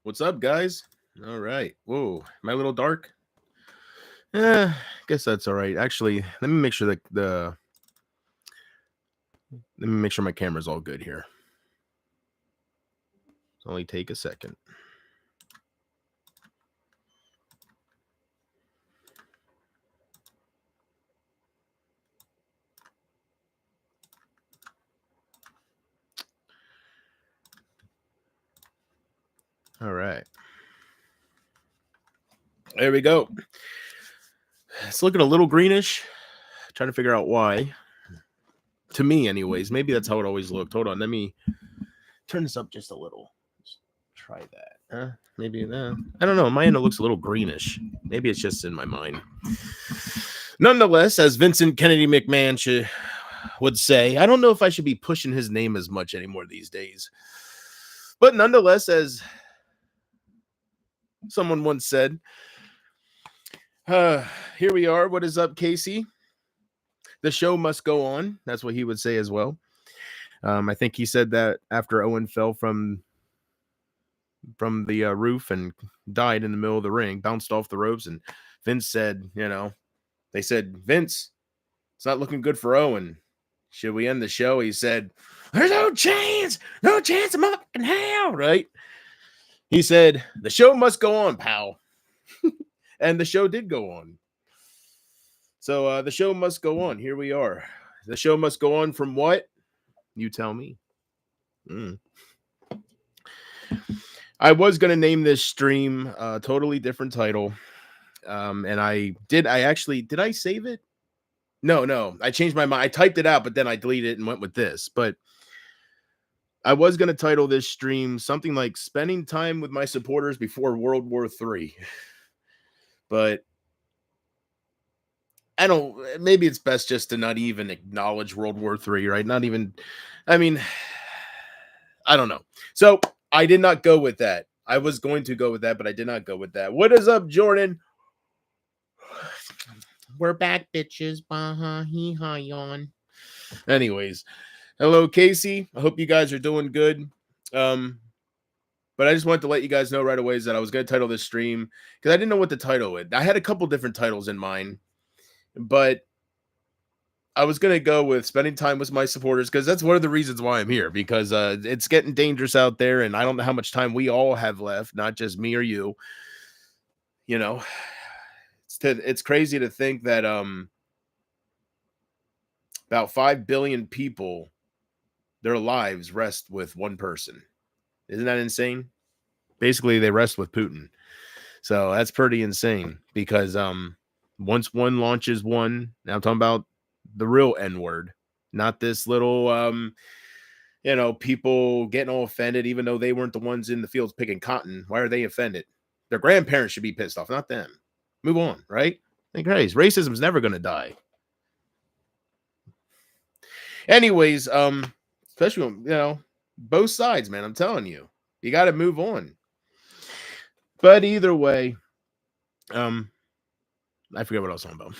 What's up, guys? All right. Whoa, am I a little dark? Guess that's all right. Actually, let me make sure that let me make sure my camera's all good here. It'll only take a second. All right. There we go. It's looking a little greenish. Trying to figure out why. To me, anyways. Maybe that's how it always looked. Hold on. Let me turn this up just a little. Let's try that. Maybe I don't know. My end it looks a little greenish. Maybe it's just in my mind. Nonetheless, as Vincent Kennedy McMahon would say, I don't know if I should be pushing his name as much anymore these days. But nonetheless, as someone once said, here we are. What is up, Casey? The show must go on. That's what he would say as well. I think he said that after Owen fell from the roof and died in the middle of the ring, bounced off the ropes, and Vince said, they said, Vince, it's not looking good for Owen. Should we end the show? He said, there's no chance of motherfucking hell, right? He said, the show must go on, pal. And the show did go on. So the show must go on. Here we are. The show must go on from what? You tell me. I was going to name this stream a totally different title. And did I save it? No. I changed my mind. I typed it out, but then I deleted it and went with this. But I was going to title this stream something like Spending Time with My Supporters Before World War III. But maybe it's best just to not even acknowledge World War III, right? I don't know. So I did not go with that. I was going to go with that, but I did not go with that. What is up, Jordan? We're back, bitches. Hee-haw, yawn. Anyways, hello, Casey. I hope you guys are doing good. But I just wanted to let you guys know right away that I was going to title this stream because I didn't know what to title it. I had a couple different titles in mind, but I was going to go with Spending Time with My Supporters because that's one of the reasons why I'm here, because it's getting dangerous out there, and I don't know how much time we all have left, not just me or you. It's crazy to think that about 5 billion people, their lives rest with one person. Isn't that insane? Basically, they rest with Putin. So that's pretty insane because once one launches one, now I'm talking about the real N-word, not this little, people getting all offended, even though they weren't the ones in the fields picking cotton. Why are they offended? Their grandparents should be pissed off, not them. Move on, right? Think crazy. Racism's never going to die. Anyways, especially, both sides, man, I'm telling you, you got to move on. But either way, I forget what I was talking about.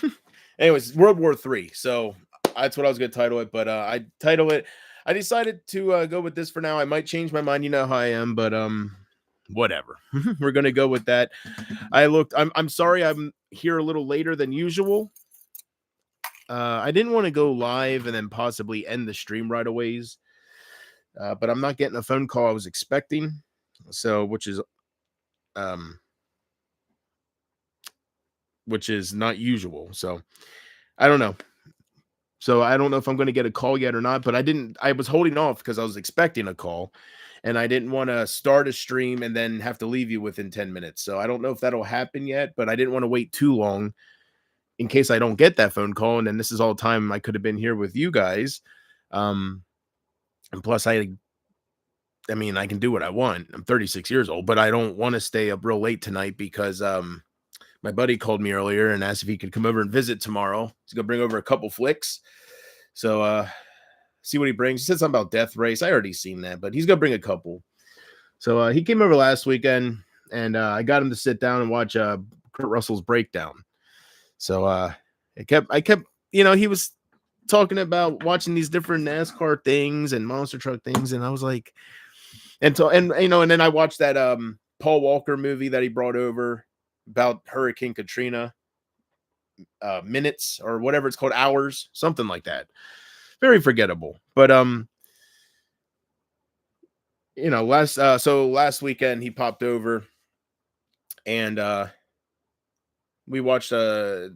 Anyways, World War III. So that's what I was going to title it. But I decided to go with this for now. I might change my mind. You know how I am, but whatever. We're going to go with that. I'm sorry I'm here a little later than usual. I didn't want to go live and then possibly end the stream right away. But I'm not getting a phone call I was expecting. So, which is not usual. So I don't know. So I don't know if I'm going to get a call yet or not, but I was holding off because I was expecting a call and I didn't want to start a stream and then have to leave you within 10 minutes. So I don't know if that'll happen yet, but I didn't want to wait too long in case I don't get that phone call. And then this is all the time I could have been here with you guys. And plus I can do what I want. I'm 36 years old, but I don't want to stay up real late tonight because, my buddy called me earlier and asked if he could come over and visit tomorrow. He's going to bring over a couple flicks. So, see what he brings. He said something about Death Race. I already seen that, but he's going to bring a couple. So, he came over last weekend and, I got him to sit down and watch, Kurt Russell's breakdown. So, I kept, he was talking about watching these different NASCAR things and monster truck things. And I was like, and then I watched that, Paul Walker movie that he brought over about Hurricane Katrina, minutes or whatever it's called, hours, something like that. Very forgettable. But last weekend he popped over and we watched a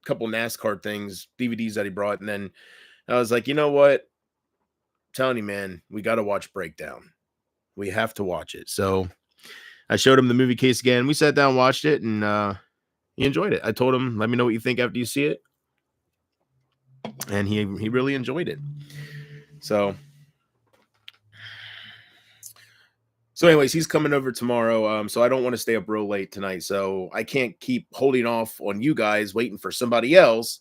couple NASCAR things, DVDs that he brought, and then I was like, you know what? I'm telling you, man, we got to watch Breakdown. We have to watch it. So I showed him the movie case again. We sat down, watched it, and he enjoyed it. I told him, let me know what you think after you see it. And he really enjoyed it. So anyways, he's coming over tomorrow. So I don't want to stay up real late tonight. So I can't keep holding off on you guys waiting for somebody else.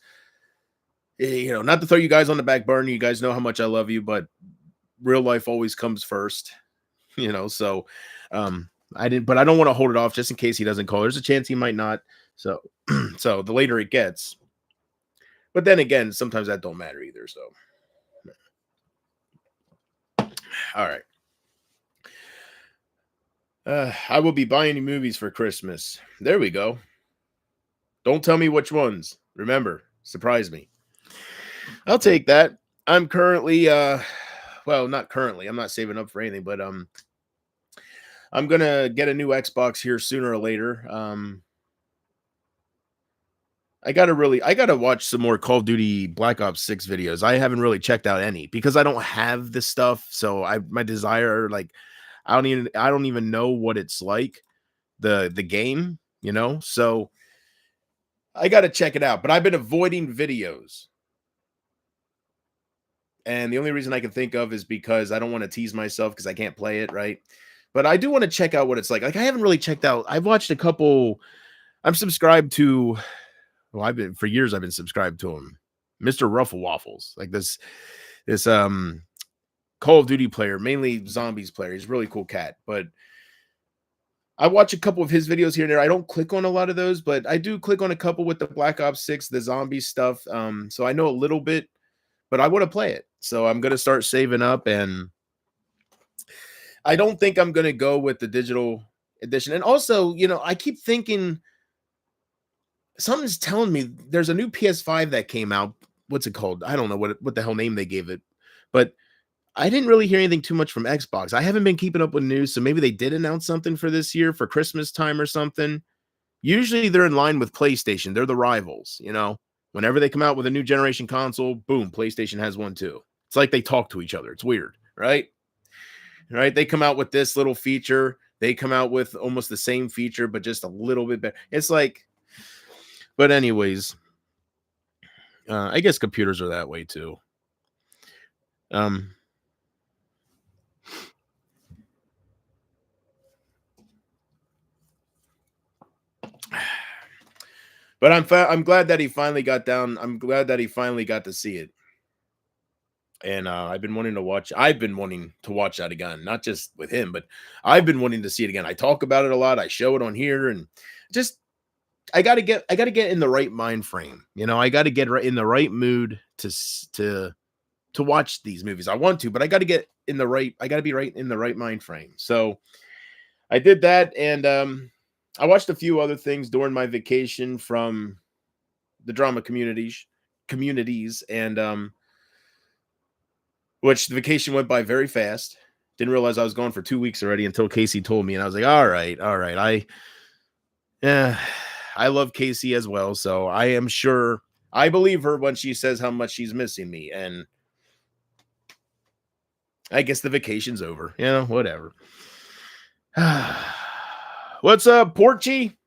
Not to throw you guys on the back burner. You guys know how much I love you, but real life always comes first. So I don't want to hold it off just in case he doesn't call. There's a chance he might not. So so the later it gets. But then again, sometimes that don't matter either. So all right. I will be buying you movies for Christmas. There we go. Don't tell me which ones. Remember, surprise me. I'll take that. I'm currently, not currently. I'm not saving up for anything, but I'm gonna get a new Xbox here sooner or later. I gotta watch some more Call of Duty Black Ops 6 videos. I haven't really checked out any because I don't have this stuff. So my desire, like, I don't even know what it's like, the game, so I got to check it out, but I've been avoiding videos. And the only reason I can think of is because I don't want to tease myself because I can't play it, right? But I do want to check out what it's like. Like, I haven't really checked out. I've watched a couple. I'm subscribed to, for years I've been subscribed to him, Mr. Ruffle Waffles, like this Call of Duty player, mainly zombies player. He's a really cool cat, but I watch a couple of his videos here and there. I don't click on a lot of those, but I do click on a couple with the Black Ops 6, the zombie stuff. So I know a little bit, but I want to play it. So I'm going to start saving up, and I don't think I'm going to go with the digital edition. And also, I keep thinking something's telling me there's a new PS5 that came out. What's it called? I don't know what the hell name they gave it, but I didn't really hear anything too much from Xbox. I haven't been keeping up with news, so maybe they did announce something for this year for Christmas time or something. Usually they're in line with PlayStation. They're the rivals, Whenever they come out with a new generation console, boom, PlayStation has one too. It's like they talk to each other. It's weird, right? Right? They come out with this little feature. They come out with almost the same feature, but just a little bit better. It's like, but anyways, I guess computers are that way too. But I'm glad that he finally got down. I'm glad that he finally got to see it. And I've been wanting to watch that again, not just with him, but I've been wanting to see it again. I talk about it a lot. I show it on here, and just I got to get in the right mind frame. I got to get in the right mood to watch these movies. I want to, but I got to be right in the right mind frame. So I did that, and I watched a few other things during my vacation from the drama communities, and which the vacation went by very fast. Didn't realize I was gone for 2 weeks already until Casey told me, and I was like, all right. I love Casey as well, so I am sure I believe her when she says how much she's missing me, and I guess the vacation's over. Whatever. What's up, Porchy?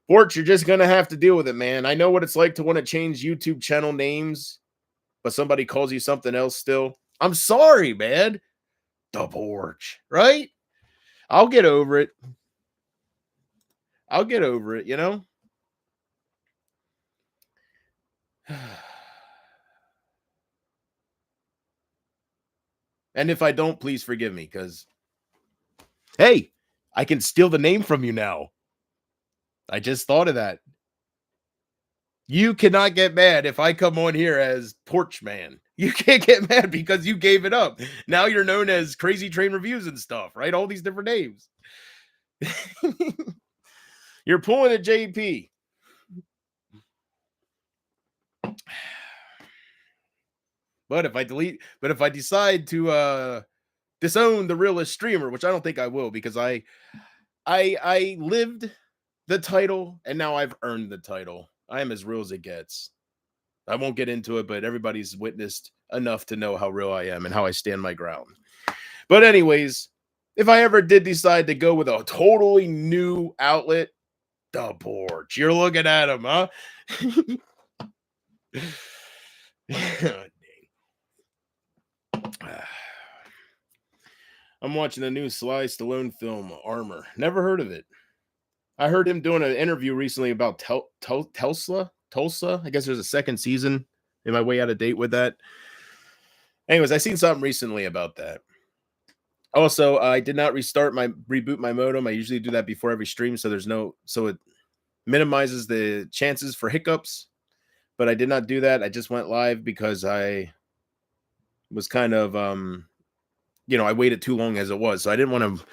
Porch, you're just going to have to deal with it, man. I know what it's like to want to change YouTube channel names, but somebody calls you something else still. I'm sorry, man. The Porch, right? I'll get over it. And if I don't, please forgive me, because, hey, I can steal the name from you now. I just thought of that. You cannot get mad if I come on here as Porch Man. You can't get mad because you gave it up. Now you're known as Crazy Train Reviews and stuff, right? All these different names. You're pulling a JP. But if I decide to disown the realist streamer, which I don't think I will, because I lived the title and now I've earned the title. I am as real as it gets. I won't get into it, but everybody's witnessed enough to know how real I am and how I stand my ground. But anyways, if I ever did decide to go with a totally new outlet, the porch. You're looking at him, huh? I'm watching the new Sly Stallone film, Armor. Never heard of it. I heard him doing an interview recently about Tulsa. I guess there's a second season. Am I way out of date with that? Anyways, I seen something recently about that. Also, I did not reboot my modem. I usually do that before every stream, so it minimizes the chances for hiccups. But I did not do that. I just went live because I was kind of I waited too long as it was. So I didn't want to,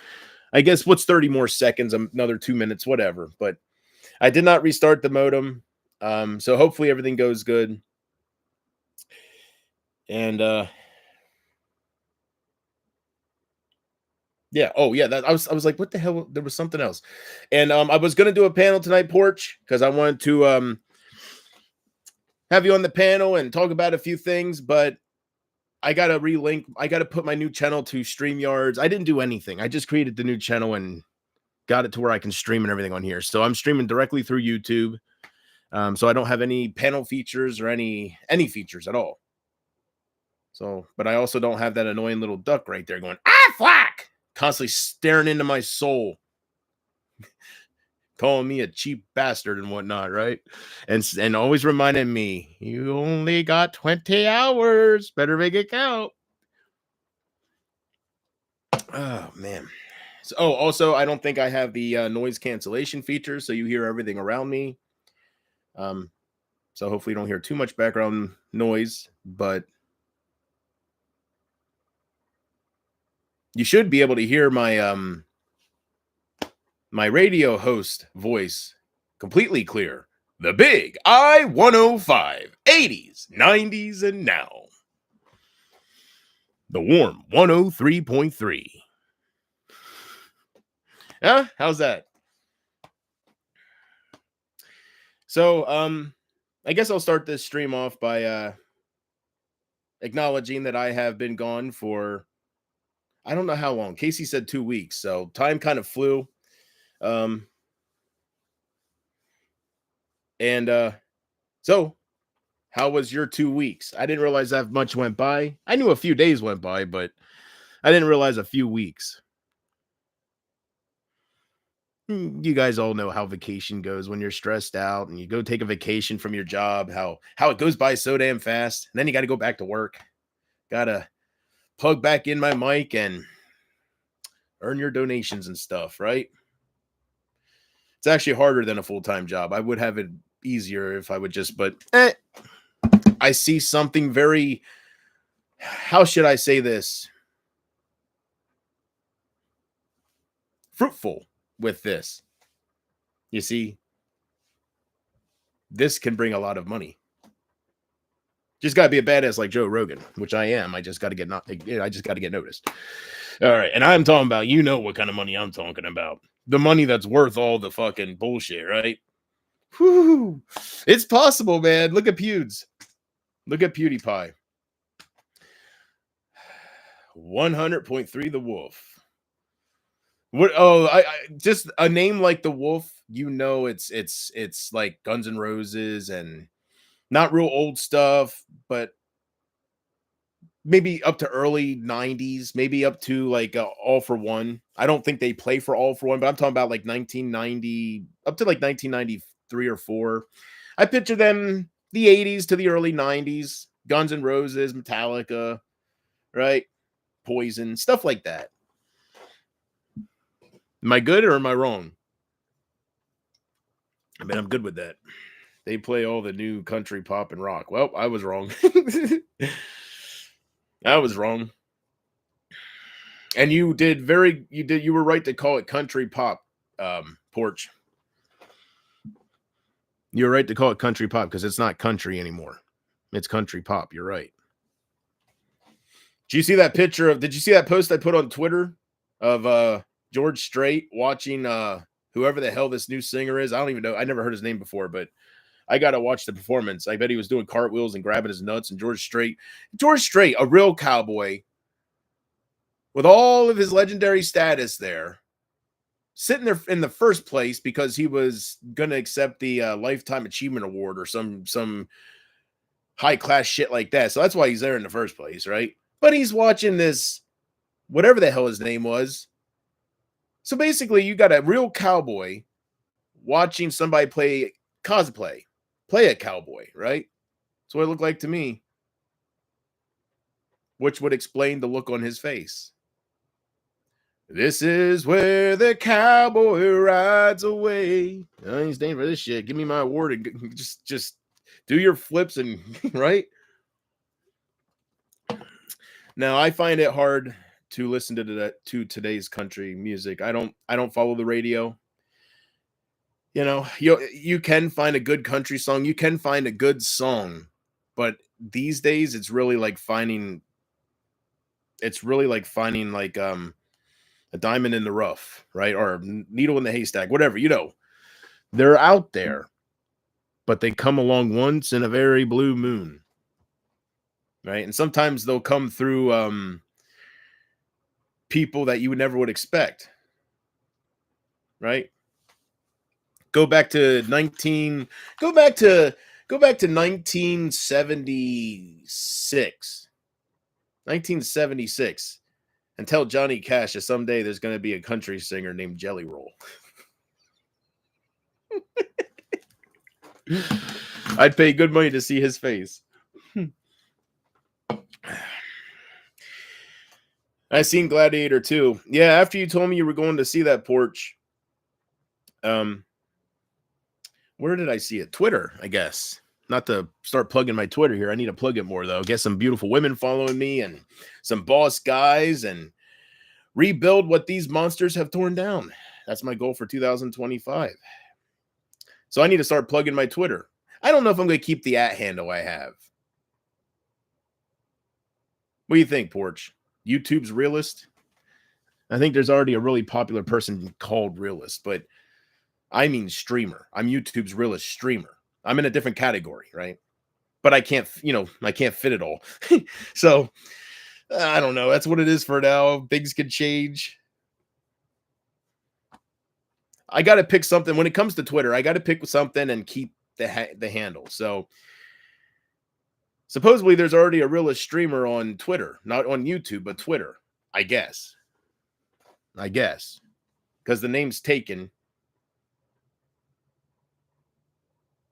I guess, what's 30 more seconds, another 2 minutes, whatever. But I did not restart the modem. So hopefully everything goes good. And yeah. Oh yeah. I was like, what the hell? There was something else. And I was gonna do a panel tonight, Porch, because I wanted to have you on the panel and talk about a few things, but I gotta relink. I gotta put my new channel to StreamYards. I didn't do anything. I just created the new channel and got it to where I can stream and everything on here. So I'm streaming directly through YouTube. So I don't have any panel features or any features at all. So, but I also don't have that annoying little duck right there going, flack, constantly staring into my soul, calling me a cheap bastard and whatnot, right? And always reminding me, you only got 20 hours. Better make it count. Oh, man. So, also, I don't think I have the noise cancellation feature, so you hear everything around me. So hopefully you don't hear too much background noise, but you should be able to hear my my radio host voice completely clear. The big I-105, 80s, 90s, and now. The warm 103.3. Huh? How's that? So, I guess I'll start this stream off by acknowledging that I have been gone for I don't know how long. Casey said 2 weeks, so time kind of flew. So how was your 2 weeks? I didn't realize that much went by. I knew a few days went by, but I didn't realize a few weeks. You guys all know how vacation goes when you're stressed out and you go take a vacation from your job, how it goes by so damn fast. And then you got to go back to work. Got to plug back in my mic and earn your donations and stuff, right? It's actually harder than a full-time job. I would have it easier if I would just, but I see something very, how should I say this? Fruitful with this. You see, this can bring a lot of money. Just gotta be a badass like Joe Rogan, which I am. I just gotta get noticed. All right, and I'm talking about, you know what kind of money I'm talking about. The money that's worth all the fucking bullshit, right? Whew. It's possible, man. Look at Pewds. Look at PewDiePie. 100.3 The Wolf. What? Oh, I just a name like The Wolf. You know, it's like Guns N' Roses and not real old stuff, but maybe up to early 90s, maybe up to like All For One. I don't think they play for All For One, but I'm talking about like 1990 up to like 1993 or 4. I picture them the 80s to the early 90s, Guns N' Roses, Metallica, right? Poison, stuff like that. Am I good or am I wrong? I mean, I'm good with that. They play all the new country, pop, and rock. Well, I was wrong. I was wrong. And you were right to call it country pop. Porch. You're right to call it country pop because it's not country anymore. It's country pop. You're right. Did you see that picture of? Did you see that post I put on Twitter of George Strait watching whoever the hell this new singer is? I don't even know. I never heard his name before, but I got to watch the performance. I bet he was doing cartwheels and grabbing his nuts. And George Strait, a real cowboy with all of his legendary status there, sitting there in the first place because he was going to accept the Lifetime Achievement Award or some high class shit like that. So that's why he's there in the first place, right? But he's watching this, whatever the hell his name was. So basically, you got a real cowboy watching somebody play a cowboy, right? That's what it looked like to me, which would explain the look on his face. This is where the cowboy rides away. I ain't staying for this shit. Give me my award and just do your flips and right. Now I find it hard to listen to today's country music. I don't follow the radio. You know, you can find a good country song. You can find a good song, but these days it's really like finding like a diamond in the rough, right? Or a needle in the haystack, whatever, they're out there, but they come along once in a very blue moon, right? And sometimes they'll come through people that you would expect, right? Go back to 1976 and tell Johnny Cash that someday there's going to be a country singer named Jelly Roll. I'd pay good money to see his face. I seen Gladiator 2. Yeah, after you told me you were going to see that, Porch. Where did I see it? Twitter, I guess. Not to start plugging my Twitter here. I need to plug it more, though. Get some beautiful women following me and some boss guys and rebuild what these monsters have torn down. That's my goal for 2025. So I need to start plugging my Twitter. I don't know if I'm going to keep the @handle I have. What do you think, Porch? YouTube's Realist? I think there's already a really popular person called Realist, but I mean streamer. I'm YouTube's Realist streamer. I'm in a different category, right? But I can't fit it all. So I don't know. That's what it is for now. Things can change. I got to pick something when it comes to Twitter. I got to pick something and keep the handle. So supposedly there's already a Realist streamer on Twitter, not on YouTube, but Twitter. I guess because the name's taken.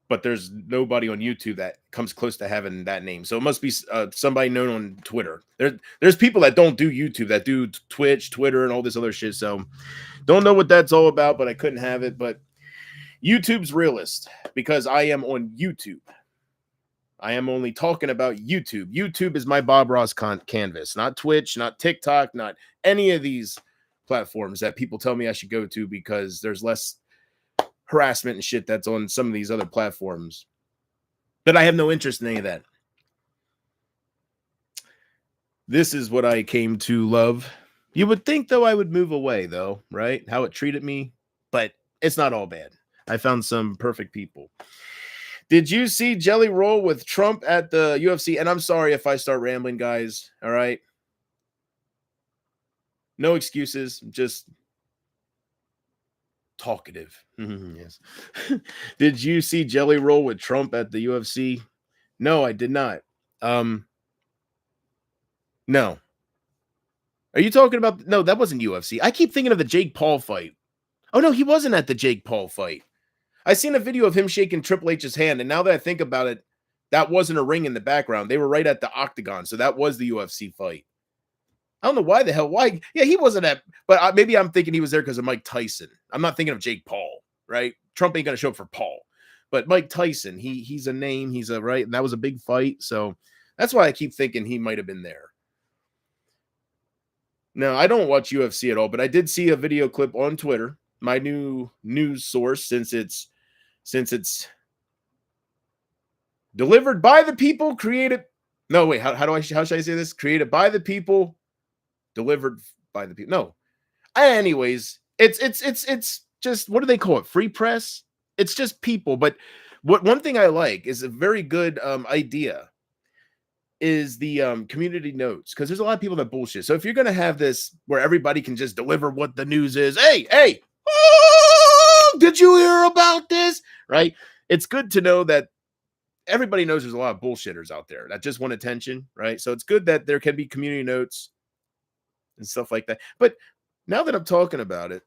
But there's nobody on YouTube that comes close to having that name. So it must be somebody known on Twitter. There's people that don't do YouTube, that do Twitch, Twitter, and all this other shit. So don't know what that's all about, but I couldn't have it. But YouTube's Realist, because I am on YouTube. I am only talking about YouTube. YouTube is my Bob Ross canvas, not Twitch, not TikTok, not any of these platforms that people tell me I should go to because there's less harassment and shit that's on some of these other platforms. But I have no interest in any of that. This is what I came to love. You would think, though, I would move away, though, right? How it treated me. But it's not all bad. I found some perfect people. Did you see Jelly Roll with Trump at the UFC? And I'm sorry if I start rambling, guys. All right. No excuses. Just talkative. Yes. Did you see Jelly Roll with Trump at the UFC? No, I did not. No. Are you talking about? No, that wasn't UFC. I keep thinking of the Jake Paul fight. Oh, no, he wasn't at the Jake Paul fight. I seen a video of him shaking Triple H's hand, and now that I think about it, that wasn't a ring in the background. They were right at the octagon, so that was the UFC fight. I don't know why the hell. Why? Yeah, he wasn't at, but maybe I'm thinking he was there because of Mike Tyson. I'm not thinking of Jake Paul, right? Trump ain't going to show up for Paul. But Mike Tyson, he's a name. He's a, right? And that was a big fight. So that's why I keep thinking he might have been there. No, I don't watch UFC at all, but I did see a video clip on Twitter my new news source, since it's delivered by the people, created. No, wait. How should I say this? Created by the people, delivered by the people. No. Anyways, it's just, what do they call it? Free press. It's just people. But what one thing I like is a very good idea is the community notes, because there's a lot of people that bullshit. So if you're gonna have this where everybody can just deliver what the news is, hey, oh, did you hear about this? Right? It's good to know that everybody knows there's a lot of bullshitters out there that just want attention, right? So it's good that there can be community notes and stuff like that. But now that I'm talking about it,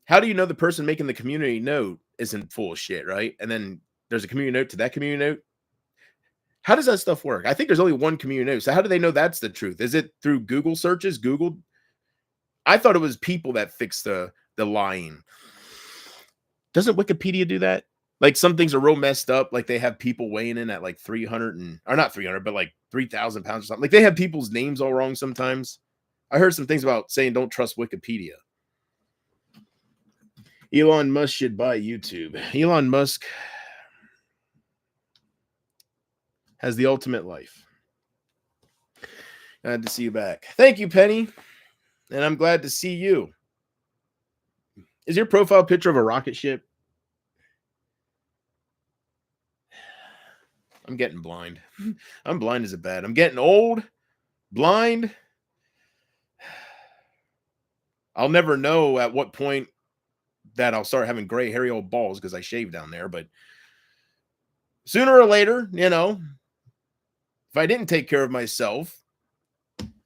how do you know the person making the community note isn't full of shit, right? And then there's a community note to that community note. How does that stuff work? I think there's only one community note. So how do they know that's the truth? Is it through Google searches? Google? I thought it was people that fix the lying. Doesn't Wikipedia do that? Like, some things are real messed up. Like, they have people weighing in at like 300 or not 300, but like 3,000 pounds or something. Like, they have people's names all wrong sometimes. I heard some things about saying don't trust Wikipedia. Elon Musk should buy YouTube. Elon Musk has the ultimate life. Glad to see you back. Thank you, Penny. And I'm glad to see you. Is your profile picture of a rocket ship? I'm getting blind. I'm blind as a bat. I'm getting old, blind. I'll never know at what point that I'll start having gray, hairy old balls because I shave down there. But sooner or later, if I didn't take care of myself,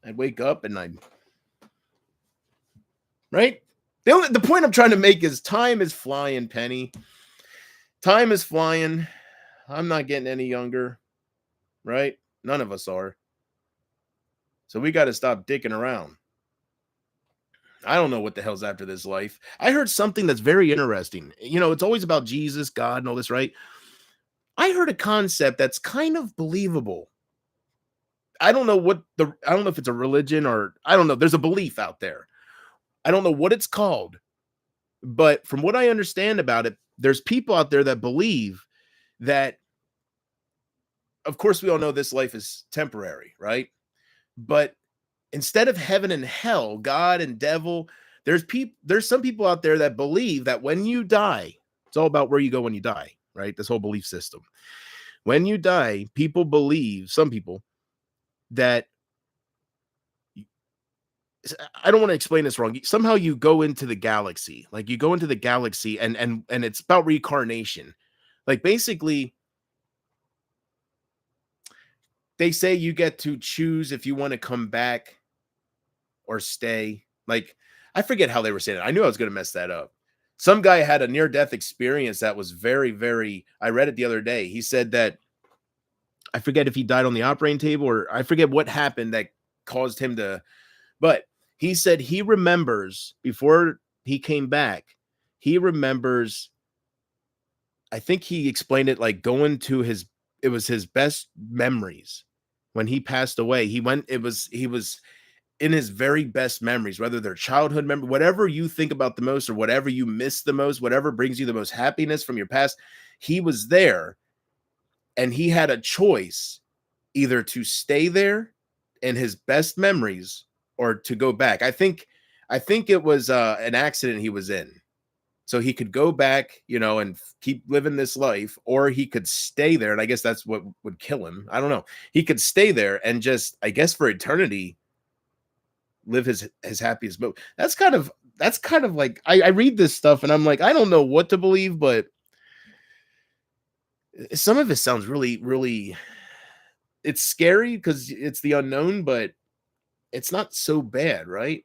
I'd wake up and right? The point I'm trying to make is time is flying, Penny. Time is flying. I'm not getting any younger, right? None of us are. So we got to stop dicking around. I don't know what the hell's after this life. I heard something that's very interesting. It's always about Jesus, God, and all this, right? I heard a concept that's kind of believable. I don't know if it's a religion or I don't know. There's a belief out there. I don't know what it's called, but from what I understand about it, there's people out there that believe that, of course, we all know this life is temporary, right? But instead of heaven and hell, God and devil, there's some people out there that believe that when you die, it's all about where you go when you die, right? This whole belief system. When you die, some people, that I don't want to explain this wrong. Somehow you go into the galaxy, like you go into the galaxy and it's about reincarnation. Like, basically, they say you get to choose if you want to come back or stay. Like, I forget how they were saying it. I knew I was going to mess that up. Some guy had a near-death experience that was very, very, I read it the other day. He said that, I forget if he died on the operating table or I forget what happened that caused him to, but he said he remembers before he came back, he remembers, I think he explained it like going to it was his best memories when he passed away. He was in his very best memories, whether they're childhood memory, whatever you think about the most or whatever you miss the most, whatever brings you the most happiness from your past, he was there and he had a choice either to stay there in his best memories or to go back. I think it was an accident he was in. So he could go back, and keep living this life, or he could stay there. And I guess that's what would kill him. I don't know. He could stay there and just, I guess, for eternity, live his happiest moment. That's kind of like, I read this stuff and I'm like, I don't know what to believe, but some of it sounds really, really, it's scary because it's the unknown, but it's not so bad, right?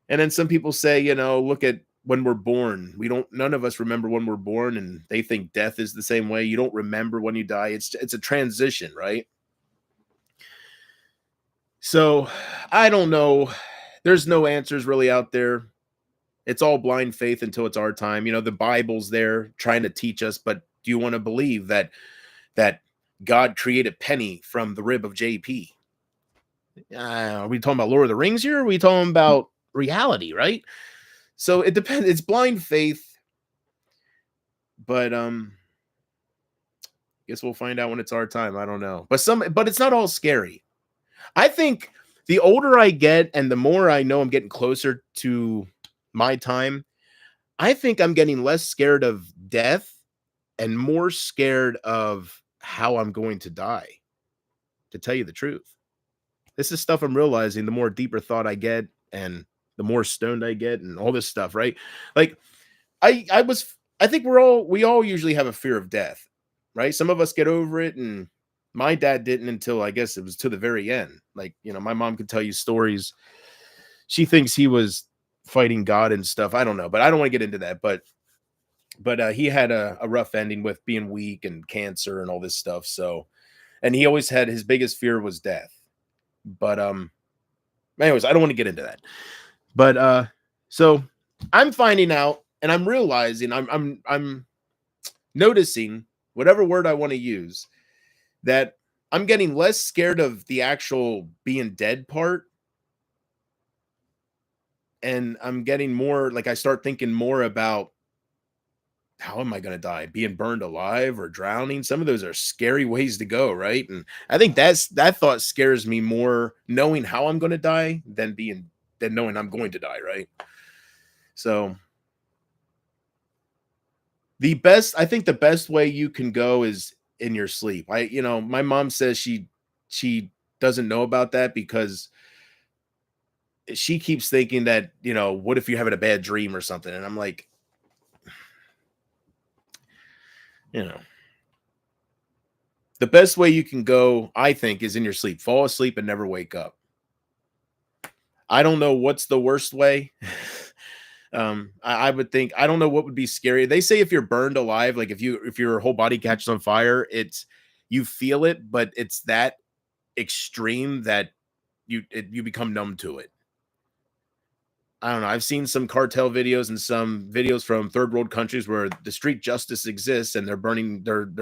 And then some people say, look at when we're born. None of us remember when we're born, and they think death is the same way. You don't remember when you die. It's a transition, right? So I don't know. There's no answers really out there. It's all blind faith until it's our time. The Bible's there trying to teach us, but do you want to believe that God created Penny from the rib of JP? Are we talking about Lord of the Rings here? Or are we talking about reality, right? So it depends. It's blind faith, but guess we'll find out when it's our time. I don't know. But it's not all scary. I think the older I get and the more I know I'm getting closer to my time, I think I'm getting less scared of death and more scared of how I'm going to die, to tell you the truth. This is stuff I'm realizing the more deeper thought I get and the more stoned I get and all this stuff, right? Like I think we all usually have a fear of death, right? Some of us get over it, and my dad didn't until I guess it was to the very end. Like, my mom could tell you stories. She thinks he was fighting God and stuff. I don't know, but I don't want to get into that. But he had a rough ending with being weak and cancer and all this stuff. So, and he always had his biggest fear was death. But anyways, I don't want to get into that. But so I'm finding out and I'm realizing I'm noticing, whatever word I want to use, that I'm getting less scared of the actual being dead part. And I'm getting more like I start thinking more about how am I going to die? Being burned alive or drowning? Some of those are scary ways to go, right? And I think that thought scares me more, knowing how I'm going to die than knowing I'm going to die, right? So I think the best way you can go is in your sleep. My mom says she doesn't know about that because she keeps thinking that, what if you're having a bad dream or something? And I'm like, the best way you can go, I think, is in your sleep. Fall asleep and never wake up. I don't know what's the worst way. I would think, I don't know what would be scary. They say if you're burned alive, like if your whole body catches on fire, you feel it, but it's that extreme that you become numb to it. I don't know. I've seen some cartel videos and some videos from third world countries where the street justice exists and they're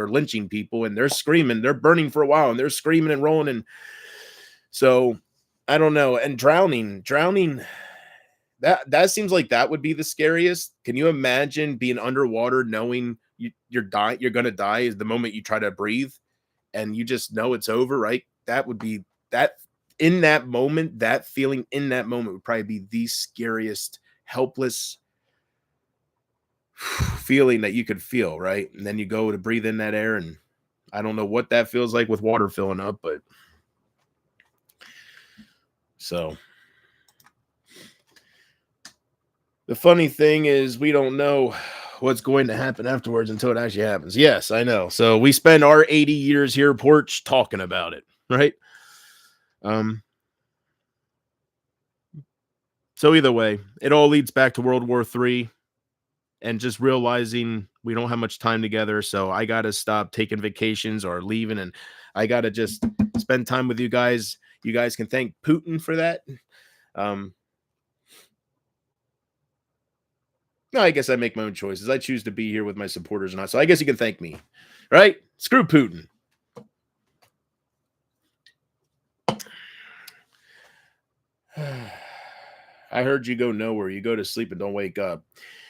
lynching people and they're screaming, they're burning for a while and they're screaming and rolling. And so I don't know. And drowning, that seems like that would be the scariest. Can you imagine being underwater knowing you're going to die is the moment you try to breathe and you just know it's over, right? That would be that in that moment, that feeling in that moment would probably be the scariest, helpless feeling that you could feel, right? And then you go to breathe in that air, and I don't know what that feels like with water filling up, but so the funny thing is we don't know what's going to happen afterwards until it actually happens. Yes, I know. So we spend our 80 years here porch talking about it, right? So either way, it all leads back to World War III and just realizing we don't have much time together. So I got to stop taking vacations or leaving, and I got to just spend time with you guys. You guys can thank Putin for that. No, I guess I make my own choices. I choose to be here with my supporters or not. So I guess you can thank me, right? Screw Putin. I heard you go nowhere. You go to sleep and don't wake up.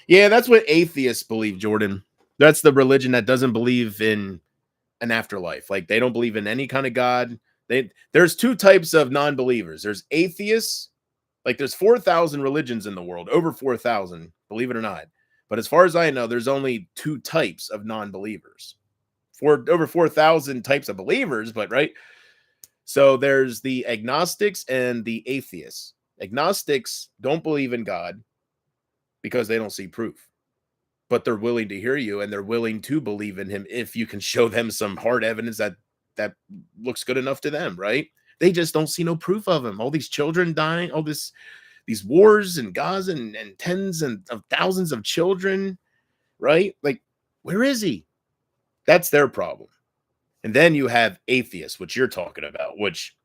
Yeah, that's what atheists believe, Jordan. That's the religion that doesn't believe in an afterlife. Like they don't believe in any kind of God. There's two types of non-believers. There's atheists. Like there's 4,000 religions in the world, over 4,000, believe it or not. But as far as I know, there's only two types of non-believers. Over 4,000 types of believers, but right. So there's the agnostics and the atheists. Agnostics don't believe in God because they don't see proof, but they're willing to hear you and they're willing to believe in him if you can show them some hard evidence that looks good enough to them, right? They just don't see no proof of him. All these children dying, these wars in Gaza and tens of thousands of children, right? Like, where is he? That's their problem. And then you have atheists, which you're talking about, which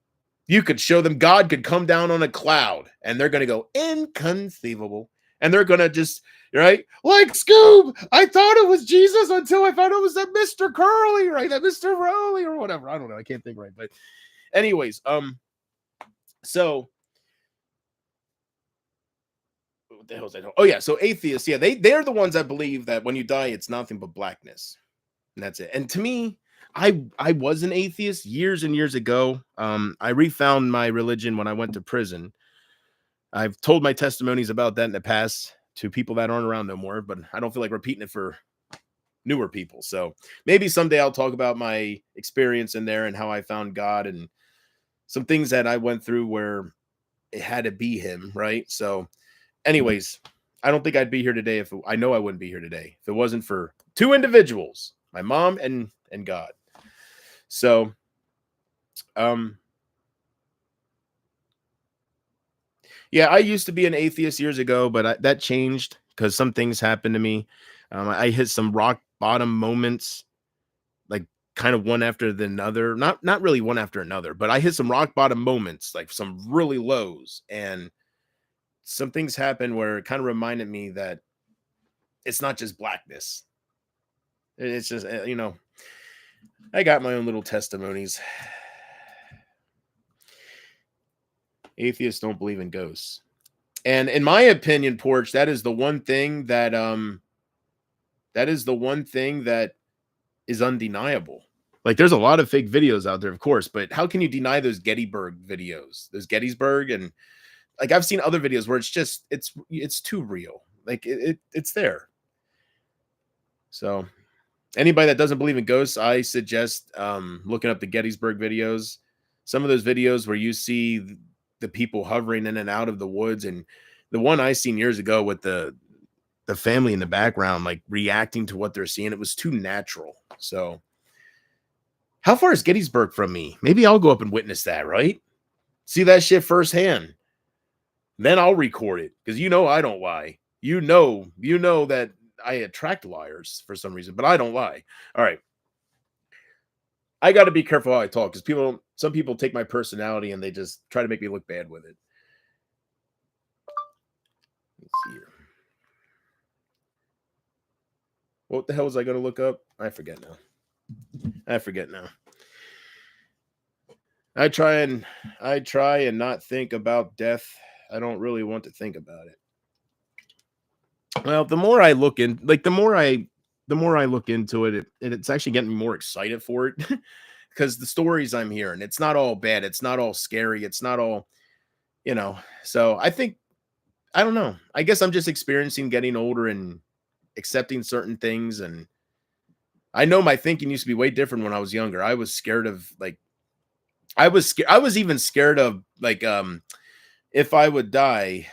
you could show them God could come down on a cloud and they're going to go inconceivable. And they're going to just, right? Like Scoob, I thought it was Jesus until I found it was that Mr. Curly, right? That Mr. Rowley or whatever. I don't know. I can't think right. But anyways, so the hell is that? Oh yeah, so atheists, yeah, they're the ones that believe that when you die, it's nothing but blackness, and that's it. And to me, I was an atheist years and years ago. I refound my religion when I went to prison. I've told my testimonies about that in the past to people that aren't around no more, but I don't feel like repeating it for newer people. So maybe someday I'll talk about my experience in there and how I found God and some things that I went through where it had to be him, right? So, anyways, I don't think I'd be here today I know I wouldn't be here today if it wasn't for two individuals, my mom and God. So, um, yeah, I used to be an atheist years ago, but that changed because some things happened to me. I hit some rock bottom moments, like kind of one after the another. Not really one after another, but I hit some rock bottom moments, like some really lows, and some things happened where it kind of reminded me that it's not just blackness. It's just I got my own little testimonies. Atheists don't believe in ghosts. And in my opinion, Porch, that is the one thing that is undeniable. Like there's a lot of fake videos out there, of course, but how can you deny those Gettysburg videos? Those Gettysburg and like I've seen other videos where it's too real. Like it's there. So anybody that doesn't believe in ghosts, I suggest looking up the Gettysburg videos. Some of those videos where you see the people hovering in and out of the woods, and the one I seen years ago with the family in the background, like reacting to what they're seeing, it was too natural. So, how far is Gettysburg from me? Maybe I'll go up and witness that, right? See that shit firsthand. Then I'll record it because I don't lie. You know that I attract liars for some reason, but I don't lie. All right. I got to be careful how I talk because some people take my personality and they just try to make me look bad with it. Let's see here. What the hell was I going to look up? I forget now. I try and not think about death. I don't really want to think about it. Well, the more I look in, like the more I look into it, it's actually getting me more excited for it because the stories I'm hearing, it's not all bad, it's not all scary, it's not all, So I don't know. I guess I'm just experiencing getting older and accepting certain things, and I know my thinking used to be way different when I was younger. I was scared of I was even scared of if I would die,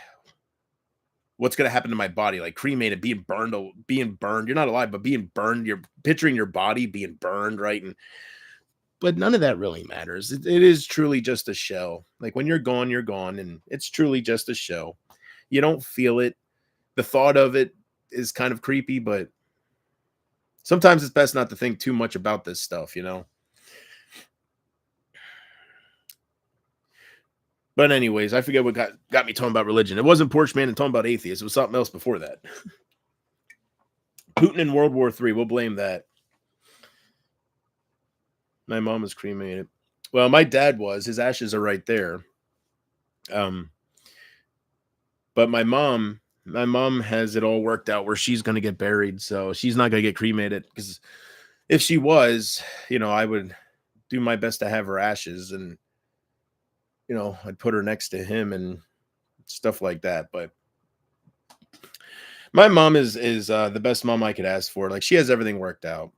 what's going to happen to my body, like cremated, being burned. You're not alive, but being burned. You're picturing your body being burned, right? But none of that really matters. It is truly just a shell. Like when you're gone, and it's truly just a shell. You don't feel it. The thought of it is kind of creepy, but sometimes it's best not to think too much about this stuff. But anyways, I forget what got me talking about religion. It wasn't Porch Man and talking about atheists. It was something else before that. Putin in World War III. We'll blame that. My mom was cremated. Well, my dad was. His ashes are right there. But my mom has it all worked out where she's going to get buried. So she's not going to get cremated because if she was, I would do my best to have her ashes and, I'd put her next to him and stuff like that. But my mom is the best mom I could ask for. Like she has everything worked out.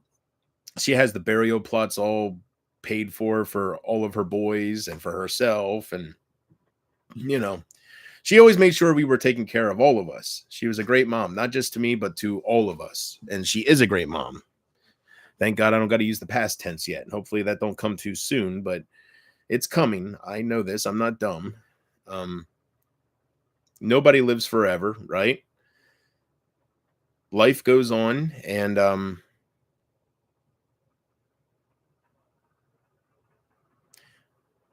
She has the burial plots all paid for all of her boys and for herself. And, she always made sure we were taking care of all of us. She was a great mom, not just to me, but to all of us. And she is a great mom. Thank God I don't got to use the past tense yet. And hopefully that don't come too soon, but it's coming. I know this. I'm not dumb. Nobody lives forever, right? Life goes on, and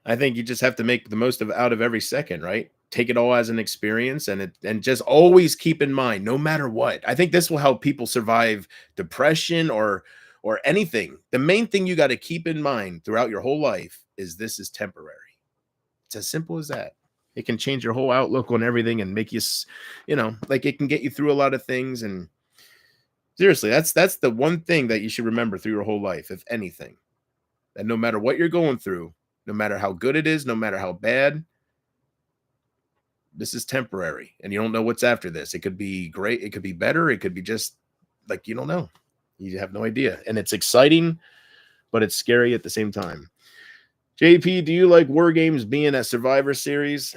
I think you just have to make the most out of every second, right? Take it all as an experience, and just always keep in mind, no matter what. I think this will help people survive depression or anything. The main thing you got to keep in mind throughout your whole life is this is temporary. It's as simple as that. It can change your whole outlook on everything and make you, like it can get you through a lot of things. And seriously, that's the one thing that you should remember through your whole life, if anything, that no matter what you're going through, no matter how good it is, no matter how bad, this is temporary, and you don't know what's after this. It could be great, it could be better, it could be just like you don't know. You have no idea, and it's exciting, but it's scary at the same time. JP, do you like War Games being a Survivor Series?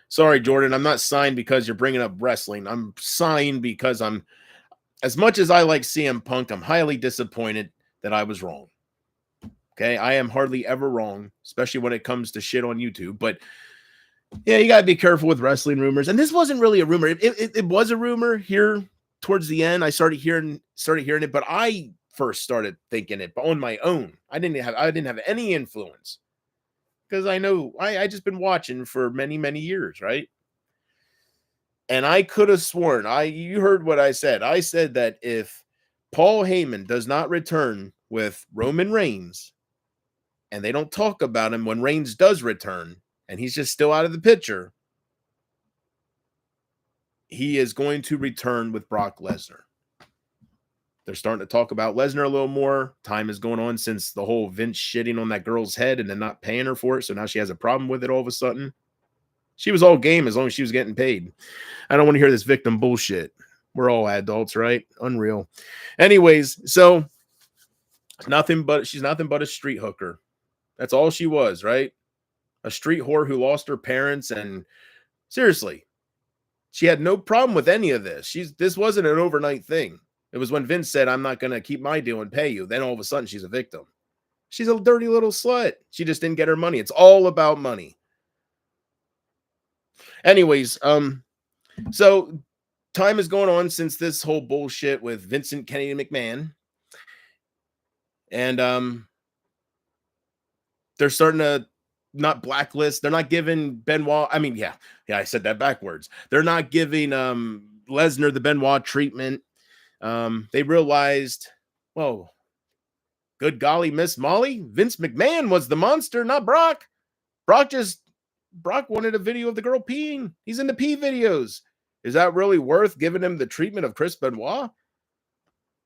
Sorry, Jordan, I'm not signed because you're bringing up wrestling. I'm signed because as much as I like CM Punk, I'm highly disappointed that I was wrong. Okay, I am hardly ever wrong, especially when it comes to shit on YouTube. But yeah, you gotta be careful with wrestling rumors. And this wasn't really a rumor. It was a rumor here towards the end. I started hearing it, but I first started thinking it on my own. I didn't have any influence because I know I just been watching for many, many years, right? And I could have sworn, you heard what I said. I said that if Paul Heyman does not return with Roman Reigns, and they don't talk about him when Reigns does return, and he's just still out of the picture, he is going to return with Brock Lesnar. They're starting to talk about Lesnar a little more. Time is going on since the whole Vince shitting on that girl's head and then not paying her for it. So now she has a problem with it all of a sudden. She was all game as long as she was getting paid. I don't want to hear this victim bullshit. We're all adults, right? Unreal. Anyways, so she's nothing but a street hooker. That's all she was, right? A street whore who lost her parents. And seriously, she had no problem with any of this. This wasn't an overnight thing. It was when Vince said, I'm not going to keep my deal and pay you. Then all of a sudden she's a victim. She's a dirty little slut. She just didn't get her money. It's all about money. Anyways, so time is going on since this whole bullshit with Vincent Kennedy McMahon. And they're starting to not blacklist. They're not giving Benoit. I mean, yeah, I said that backwards. They're not giving Lesnar the Benoit treatment. They realized, whoa, good golly, Miss Molly, Vince McMahon was the monster, not Brock. Brock wanted a video of the girl peeing. He's into pee videos. Is that really worth giving him the treatment of Chris Benoit?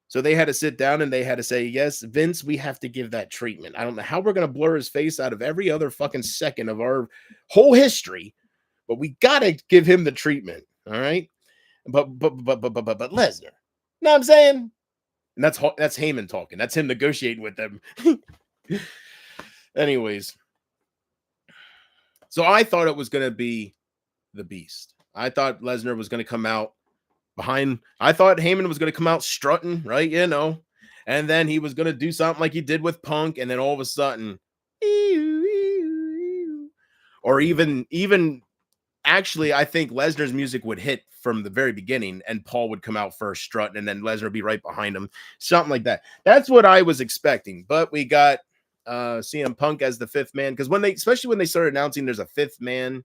So they had to sit down and they had to say, yes, Vince, we have to give that treatment. I don't know how we're going to blur his face out of every other fucking second of our whole history, but we got to give him the treatment. All right. But Lesnar, know what I'm saying? And that's Heyman talking. That's him negotiating with them. Anyways. So I thought it was going to be the Beast. I thought Lesnar was going to come out behind. I thought Heyman was going to come out strutting, right? And then he was going to do something like he did with Punk. And then all of a sudden, or even actually, I think Lesnar's music would hit from the very beginning and Paul would come out first strutting and then Lesnar would be right behind him. Something like that. That's what I was expecting. But we got CM Punk as the fifth man, because especially when they started announcing there's a fifth man,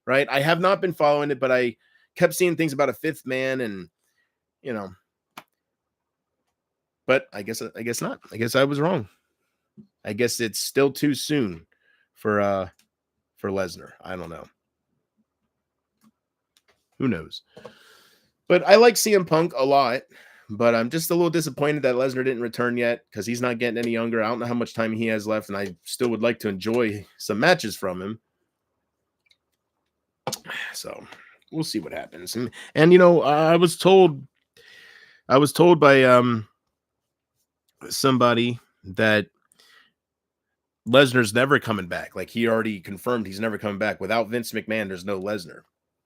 right? I have not been following it, but I kept seeing things about a fifth man, and but I guess not. I guess I was wrong. I guess it's still too soon for Lesnar. I don't know. Who knows? But I like CM Punk a lot. But I'm just a little disappointed that Lesnar didn't return yet because he's not getting any younger. I don't know how much time he has left, and I still would like to enjoy some matches from him. So we'll see what happens. And I was told by somebody that Lesnar's never coming back. Like, he already confirmed he's never coming back. Without Vince McMahon, there's no Lesnar.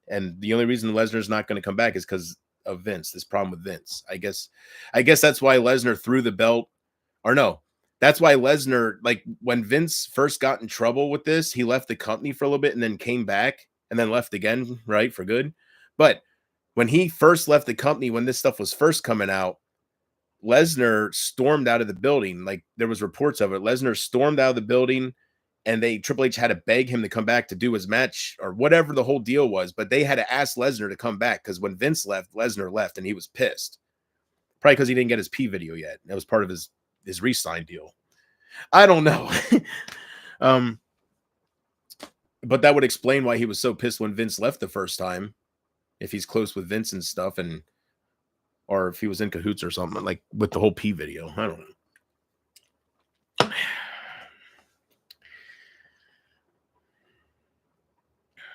And the only reason Lesnar's not going to come back is because of Vince, this problem with Vince. I guess that's why Lesnar threw the belt, or no, that's why Lesnar, like, when Vince first got in trouble with this, he left the company for a little bit and then came back and then left again, right, for good. But when he first left the company, when this stuff was first coming out, Lesnar stormed out of the building. Like, there was reports of it. Lesnar stormed out of the building, and Triple H had to beg him to come back to do his match or whatever the whole deal was. But they had to ask Lesnar to come back because when Vince left, Lesnar left, and he was pissed. Probably because he didn't get his P video yet. That was part of his re-sign deal. I don't know. But that would explain why he was so pissed when Vince left the first time. If he's close with Vince and stuff, or if he was in cahoots or something, like with the whole P video. I don't know.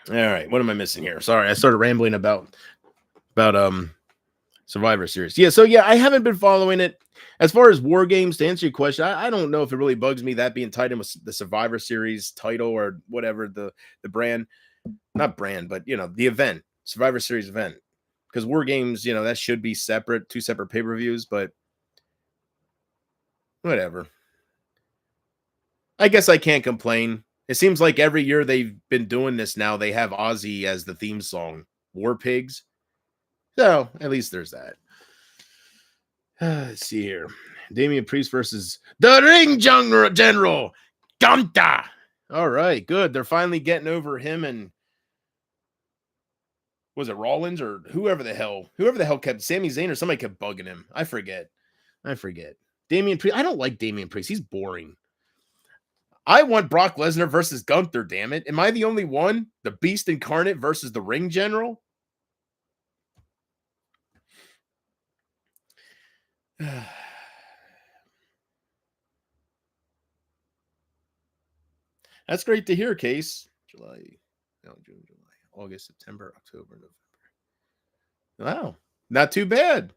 All right, what am I missing here? Sorry, I started rambling about Survivor Series. Yeah, so yeah, I haven't been following it. As far as War Games, to answer your question, I don't know if it really bugs me that being tied in with the Survivor Series title or whatever the brand, not brand, but the event, Survivor Series event. Because War Games, that should be separate, 2 separate pay-per-views, but whatever. I guess I can't complain. It seems like every year they've been doing this now, they have Ozzy as the theme song, War Pigs. So at least there's that. Let's see here. Damian Priest versus the Ring General, Gunther. All right, good. They're finally getting over him and was it Rollins or whoever the hell kept Sami Zayn or somebody kept bugging him. I forget. Damian Priest. I don't like Damian Priest. He's boring. I want Brock Lesnar versus Gunther, damn it. Am I the only one? The Beast Incarnate versus the Ring General? That's great to hear, Case. June, July, August, September, October, November. Wow. Not too bad.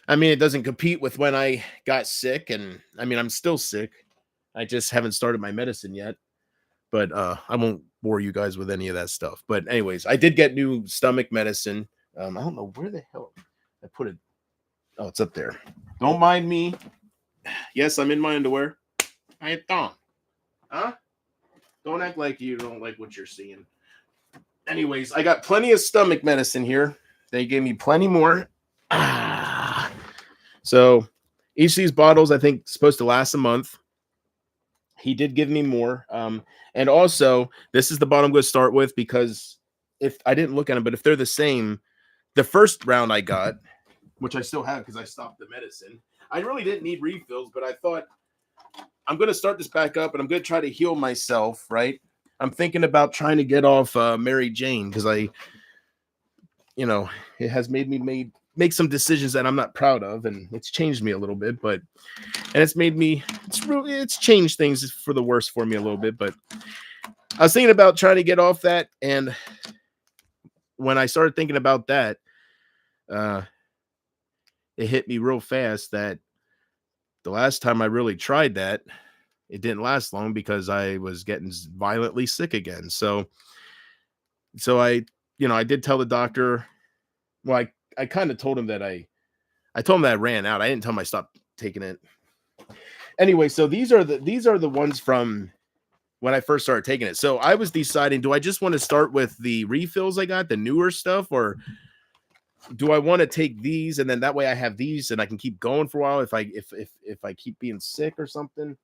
I mean, it doesn't compete with when I got sick, and I mean, I'm still sick. I just haven't started my medicine yet. But I won't bore you guys with any of that stuff. But anyways, I did get new stomach medicine. I don't know where the hell I put it. Oh, it's up there. Don't mind me. Yes, I'm in my underwear. I don't. Huh? Don't act like you don't like what you're seeing. Anyways, I got plenty of stomach medicine here. They gave me plenty more. So each of these bottles, I think, is supposed to last a month. He did give me more. And also, this is the bottle I'm going to start with because if I didn't look at them, but if they're the same, the first round I got, which I still have because I stopped the medicine, I really didn't need refills, but I thought I'm going to start this back up and I'm going to try to heal myself, right? I'm thinking about trying to get off Mary Jane because it has made me make some decisions that I'm not proud of, and it's changed me a little bit, and it's changed things for the worse for me a little bit, but I was thinking about trying to get off that, and when I started thinking about that, it hit me real fast that the last time I really tried that, it didn't last long because I was getting violently sick again. So I did tell the doctor, well, I kind of told him that I told him that I ran out. I didn't tell him I stopped taking it. Anyway, so these are the ones from when I first started taking it. So I was deciding, do I just want to start with the refills I got, the newer stuff, or do I want to take these and then that way I have these and I can keep going for a while if I keep being sick or something?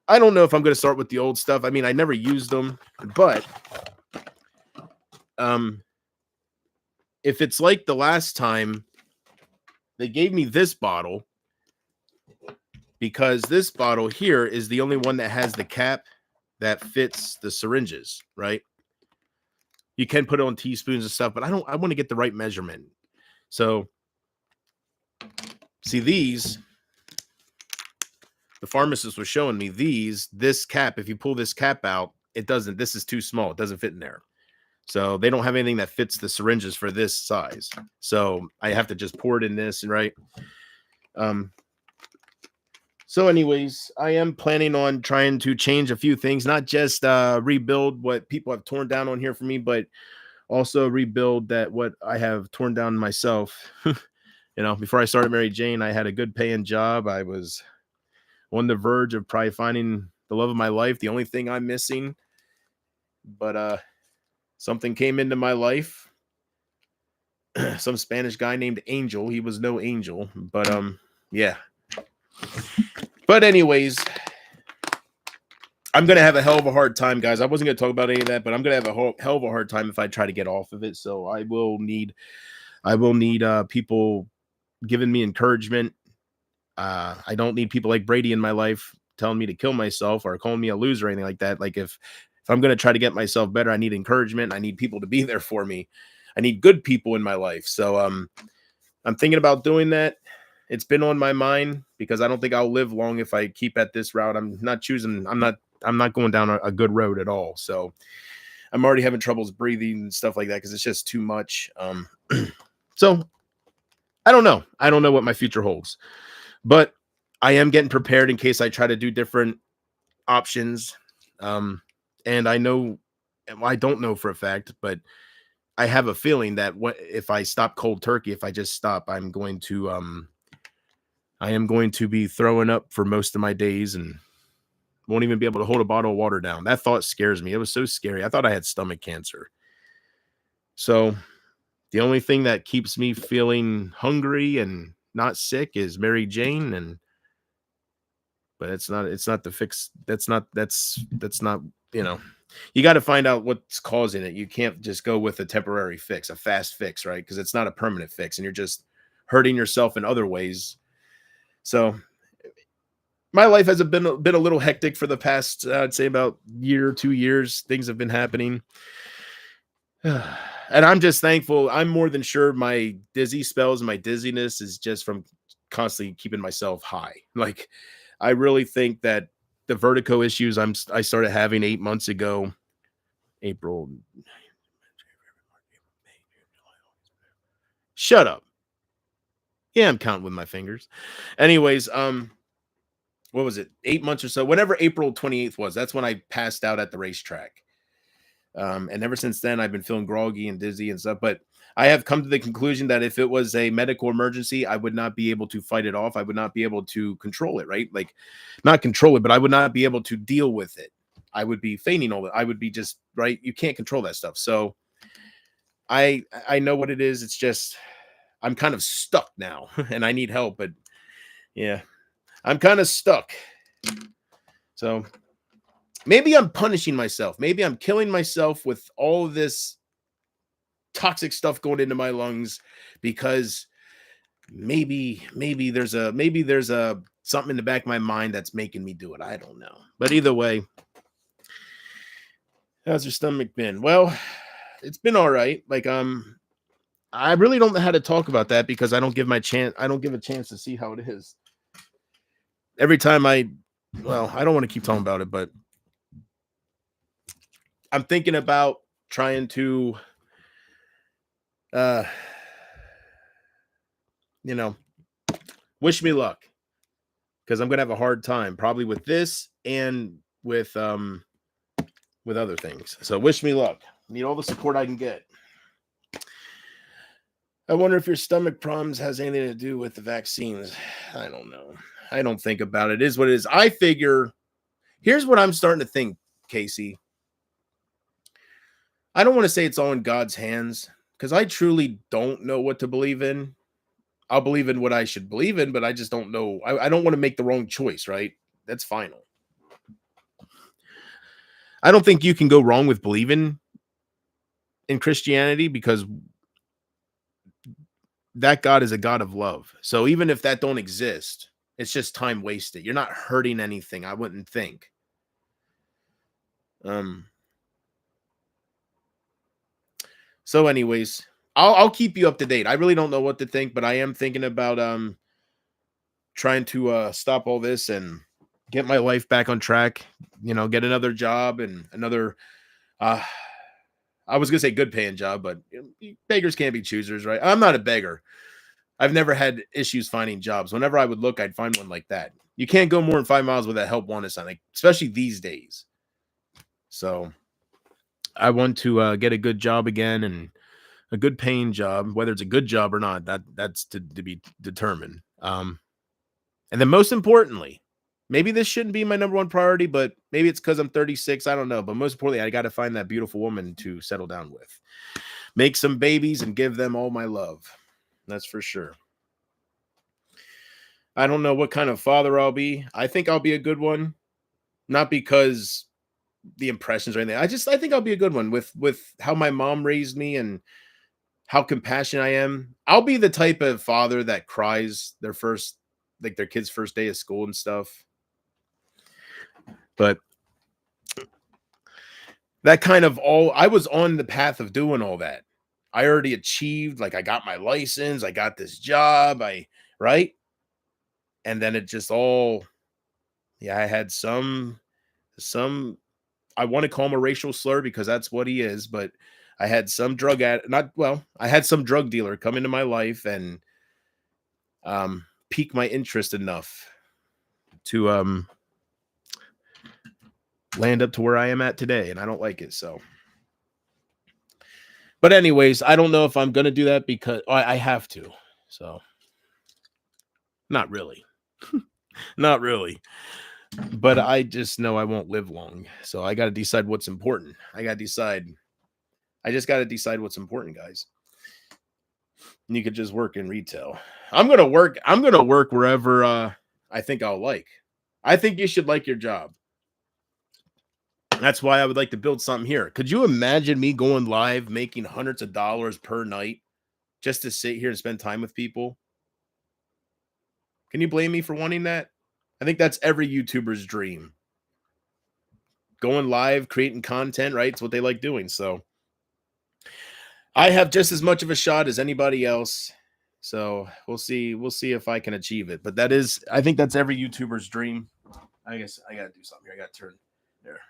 I don't know if I'm going to start with the old stuff. I mean, I never used them, but if it's like the last time, they gave me this bottle because this bottle here is the only one that has the cap that fits the syringes, right? You can put it on teaspoons and stuff, but I want to get the right measurement. So see these, the pharmacist was showing me this cap, if you pull this cap out, this is too small. It doesn't fit in there. So they don't have anything that fits the syringes for this size. So I have to just pour it in this, right? So anyways, I am planning on trying to change a few things, not just rebuild what people have torn down on here for me, but also rebuild what I have torn down myself. Before I started Mary Jane, I had a good paying job. I was on the verge of probably finding the love of my life, the only thing I'm missing. But something came into my life. Some Spanish guy named Angel. He was no angel, but yeah. But anyways, I'm gonna have a hell of a hard time, guys. I wasn't gonna talk about any of that, but I'm gonna have a hell of a hard time if I try to get off of it. So I will need people giving me encouragement. I don't need people like Brady in my life telling me to kill myself or calling me a loser or anything like that. Like if I'm going to try to get myself better, I need encouragement. I need people to be there for me. I need good people in my life. So I'm thinking about doing that. It's been on my mind because I don't think I'll live long if I keep at this route. I'm not going down a good road at all. So I'm already having troubles breathing and stuff like that because it's just too much. So I don't know. I don't know what my future holds, but I am getting prepared in case I try to do different options. And I know, well, I don't know for a fact, but I have a feeling that what if I stop cold turkey, if I just stop, I am going to be throwing up for most of my days and won't even be able to hold a bottle of water down. That thought scares me. It was so scary. I thought I had stomach cancer. So the only thing that keeps me feeling hungry and not sick is Mary Jane. But it's not the fix. That's not, you know, you got to find out what's causing it. You can't just go with a temporary fix, a fast fix, right? Because it's not a permanent fix and you're just hurting yourself in other ways. So my life has been a little hectic for the past, I'd say about year, 2 years. Things have been happening. And I'm just thankful. I'm more than sure my dizzy spells, my dizziness is just from constantly keeping myself high. Like, I really think that the vertigo issues I started having 8 months ago, April. Shut up. Yeah, I'm counting with my fingers. Anyways, what was it? 8 months or so. Whenever April 28th was, that's when I passed out at the racetrack. And ever since then, I've been feeling groggy and dizzy and stuff. But I have come to the conclusion that if it was a medical emergency, I would not be able to fight it off. I would not be able to control it, right? Like, not control it, but I would not be able to deal with it. I would be fainting all the. I would be just right. You can't control that stuff. So I know what it is. It's just I'm kind of stuck now, and I need help. But yeah, I'm kind of stuck. So maybe I'm punishing myself. Maybe I'm killing myself with all of this toxic stuff going into my lungs because maybe there's a something in the back of my mind that's making me do it. I don't know. But either way, how's your stomach been? Well, it's been all right. Like I really don't know how to talk about that because I don't give a chance to see how it is. Every time I don't want to keep talking about it, but I'm thinking about trying to uh you know, wish me luck because I'm gonna have a hard time probably with this and with other things. So wish me luck. Need all the support I can get. I wonder if your stomach problems has anything to do with the vaccines. I don't know. I don't think about it. It is what it is. I figure here's what I'm starting to think, Casey. I don't want to say it's all in God's hands because I truly don't know what to believe in. I'll believe in what I should believe in, but I just don't know. I don't want to make the wrong choice, right? That's final. I don't think you can go wrong with believing in Christianity because that God is a God of love. So even if that don't exist, it's just time wasted. You're not hurting anything, I wouldn't think. Um so anyways, I'll keep you up to date. I really don't know what to think, but I am thinking about trying to stop all this and get my life back on track, get another job and another uh I was gonna say good paying job, but beggars can't be choosers, right? I'm not a beggar. I've never had issues finding jobs. Whenever I would look, I'd find one like that. You can't go more than 5 miles without help wanted sign, like, especially these days. So I want to get a good job again and a good paying job, whether it's a good job or not. That's to be determined. And then most importantly, maybe this shouldn't be my number one priority, but maybe it's because I'm 36. I don't know. But most importantly, I got to find that beautiful woman to settle down with, make some babies, and give them all my love. That's for sure. I don't know what kind of father I'll be. I think I'll be a good one, not because the impressions or anything. I think I'll be a good one with how my mom raised me and how compassionate I am. I'll be the type of father that cries their kid's first day of school and stuff. But that kind of all I was on the path of doing all that. I already achieved, like I got my license, I got this job, right? And then it just all yeah, I had some I want to call him a racial slur because that's what he is, but I had some I had some drug dealer come into my life and pique my interest enough to land up to where I am at today, and I don't like it. So, but anyways, I don't know if I'm gonna do that because I have to. So, not really, not really. But I just know I won't live long, so I got to decide what's important. I just got to decide what's important, guys. And you could just work in retail. I'm gonna work. I'm gonna work wherever I think I'll like. I think you should like your job. That's why I would like to build something here. Could you imagine me going live making hundreds of dollars per night just to sit here and spend time with people? Can you blame me for wanting that? I think that's every YouTuber's dream. Going live, creating content, right? It's what they like doing. So I have just as much of a shot as anybody else. So we'll see. We'll see if I can achieve it. But I think that's every YouTuber's dream. I guess I gotta do something here. I gotta turn there.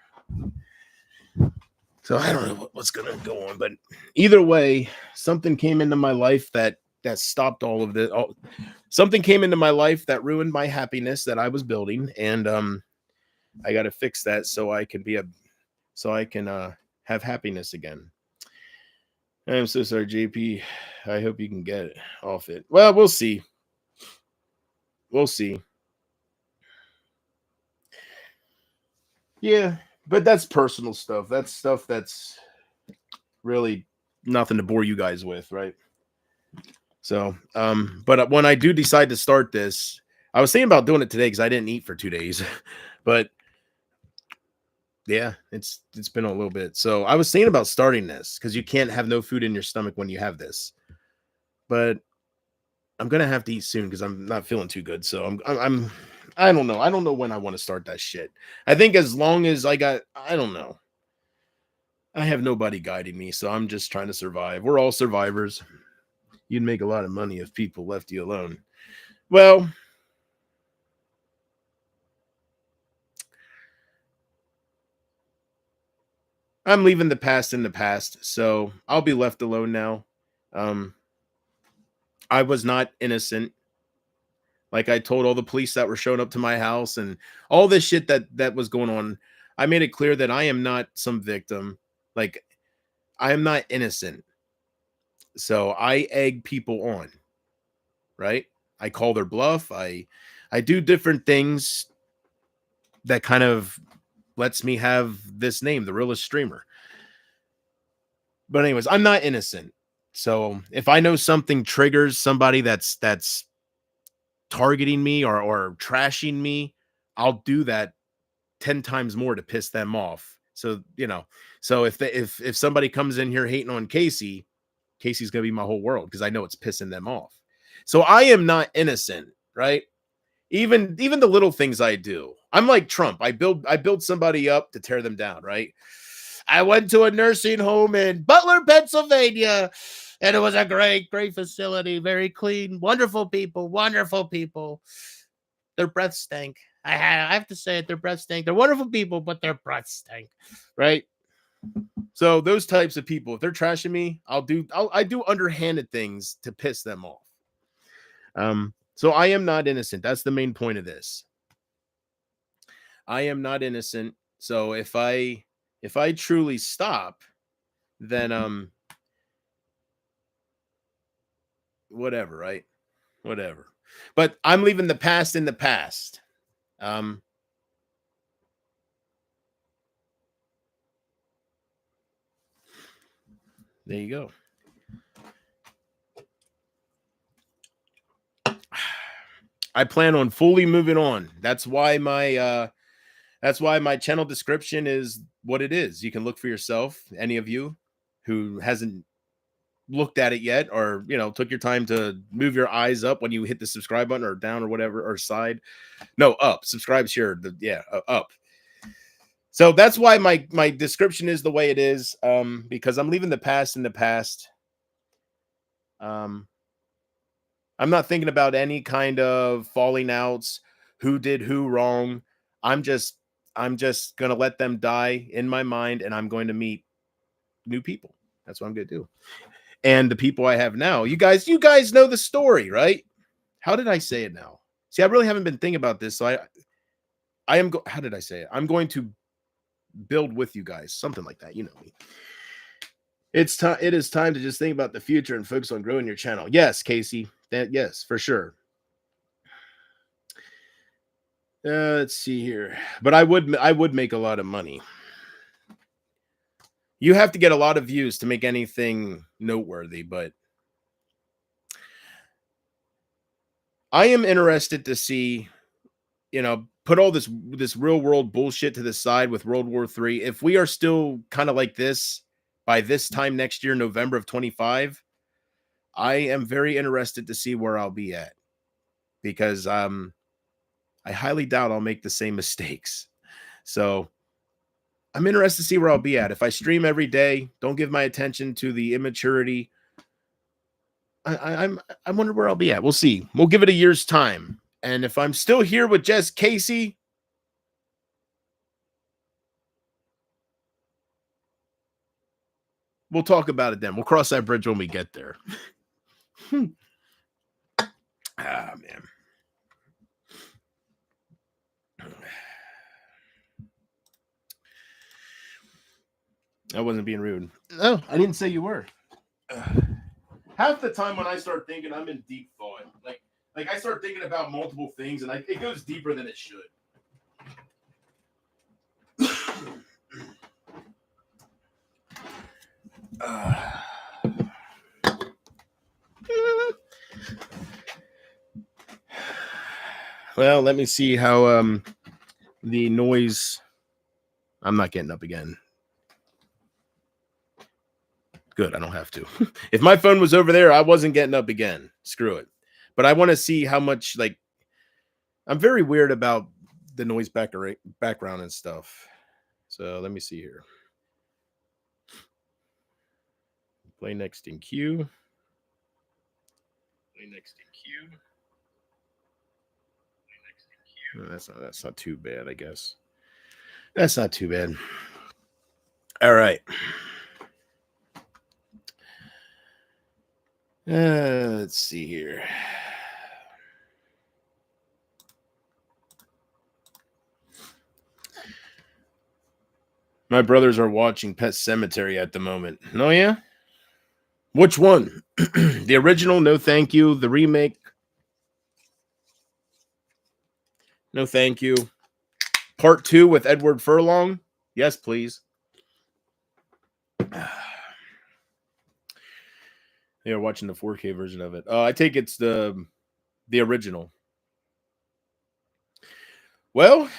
So I don't know what's gonna go on, but either way, something came into my life that stopped all of this. Something came into my life that ruined my happiness that I was building, and I got to fix that so I can have happiness again. I'm so sorry, JP. I hope you can get it off it. Well, we'll see. We'll see. Yeah, but that's personal stuff. That's stuff that's really nothing to bore you guys with, right? So, but when I do decide to start this, I was thinking about doing it today because I didn't eat for 2 days, but yeah, it's been a little bit. So I was thinking about starting this because you can't have no food in your stomach when you have this, but I'm gonna have to eat soon because I'm not feeling too good. So I don't know. I don't know when I want to start that shit. I think as long as I don't know. I have nobody guiding me, so I'm just trying to survive. We're all survivors. You'd make a lot of money if people left you alone. Well, I'm leaving the past in the past, so I'll be left alone now. Um, I was not innocent. Like I told all the police that were showing up to my house and all this shit that was going on, I made it clear that I am not some victim. Like I am not innocent. So I egg people on, right? I call their bluff. I do different things that kind of lets me have this name, the realest streamer. But anyways, I'm not innocent. So if I know something triggers somebody that's targeting me or trashing me, I'll do that 10 times more to piss them off. So, so if somebody comes in here hating on Casey, Casey's going to be my whole world because I know it's pissing them off. So I am not innocent, right? Even the little things I do. I'm like Trump. I build somebody up to tear them down, right? I went to a nursing home in Butler, Pennsylvania, and it was a great facility, very clean, wonderful people, wonderful people. Their breath stank. I have to say it, their breath stank. They're wonderful people, but their breath stank, right? So those types of people, if they're trashing me, I do underhanded things to piss them off. So I am not innocent. That's the main point of this. I am not innocent. So if I truly stop, then whatever, right? Whatever. But I'm leaving the past in the past. There you go. I plan on fully moving on. That's why my channel description is what it is. You can look for yourself, any of you who hasn't looked at it yet, or took your time to move your eyes up when you hit the subscribe button, or down, or whatever, or side. No, up. Subscribe's here. Up. So that's why my description is the way it is, because I'm leaving the past in the past. I'm not thinking about any kind of falling outs, who did who wrong. I'm just gonna let them die in my mind, and I'm going to meet new people. That's what I'm gonna do. And the people I have now, you guys know the story, right? How did I say it now? See, I really haven't been thinking about this. So how did I say it? I'm going to build with you guys, something like that. You know me. It is time to just think about the future and focus on growing your channel. Yes, Casey. Yes, for sure. Let's see here. But I would make a lot of money. You have to get a lot of views to make anything noteworthy, but I am interested to see, put all this real world bullshit to the side with World War III. If we are still kind of like this by this time next year, November of 25, I am very interested to see where I'll be at, because I highly doubt I'll make the same mistakes. So I'm interested to see where I'll be at. If I stream every day, don't give my attention to the immaturity, I wonder where I'll be at. We'll see. We'll give it a year's time. And if I'm still here with just Casey, we'll talk about it then. We'll cross that bridge when we get there. Man. I wasn't being rude. No, I didn't say you were. Half the time when I start thinking, I'm in deep thought. Like I start thinking about multiple things, and it goes deeper than it should. Well, let me see how the noise. I'm not getting up again. Good, I don't have to. If my phone was over there, I wasn't getting up again. Screw it. But I want to see how much, I'm very weird about the noise background and stuff. So let me see here. Play next in queue. That's not too bad, I guess. That's not too bad. All right. Let's see here. My brothers are watching Pet Sematary at the moment. Oh, yeah? Which one? The original, no thank you. The remake, no thank you. Part 2 with Edward Furlong? Yes, please. They are watching the 4K version of it. I take it's the original. Well,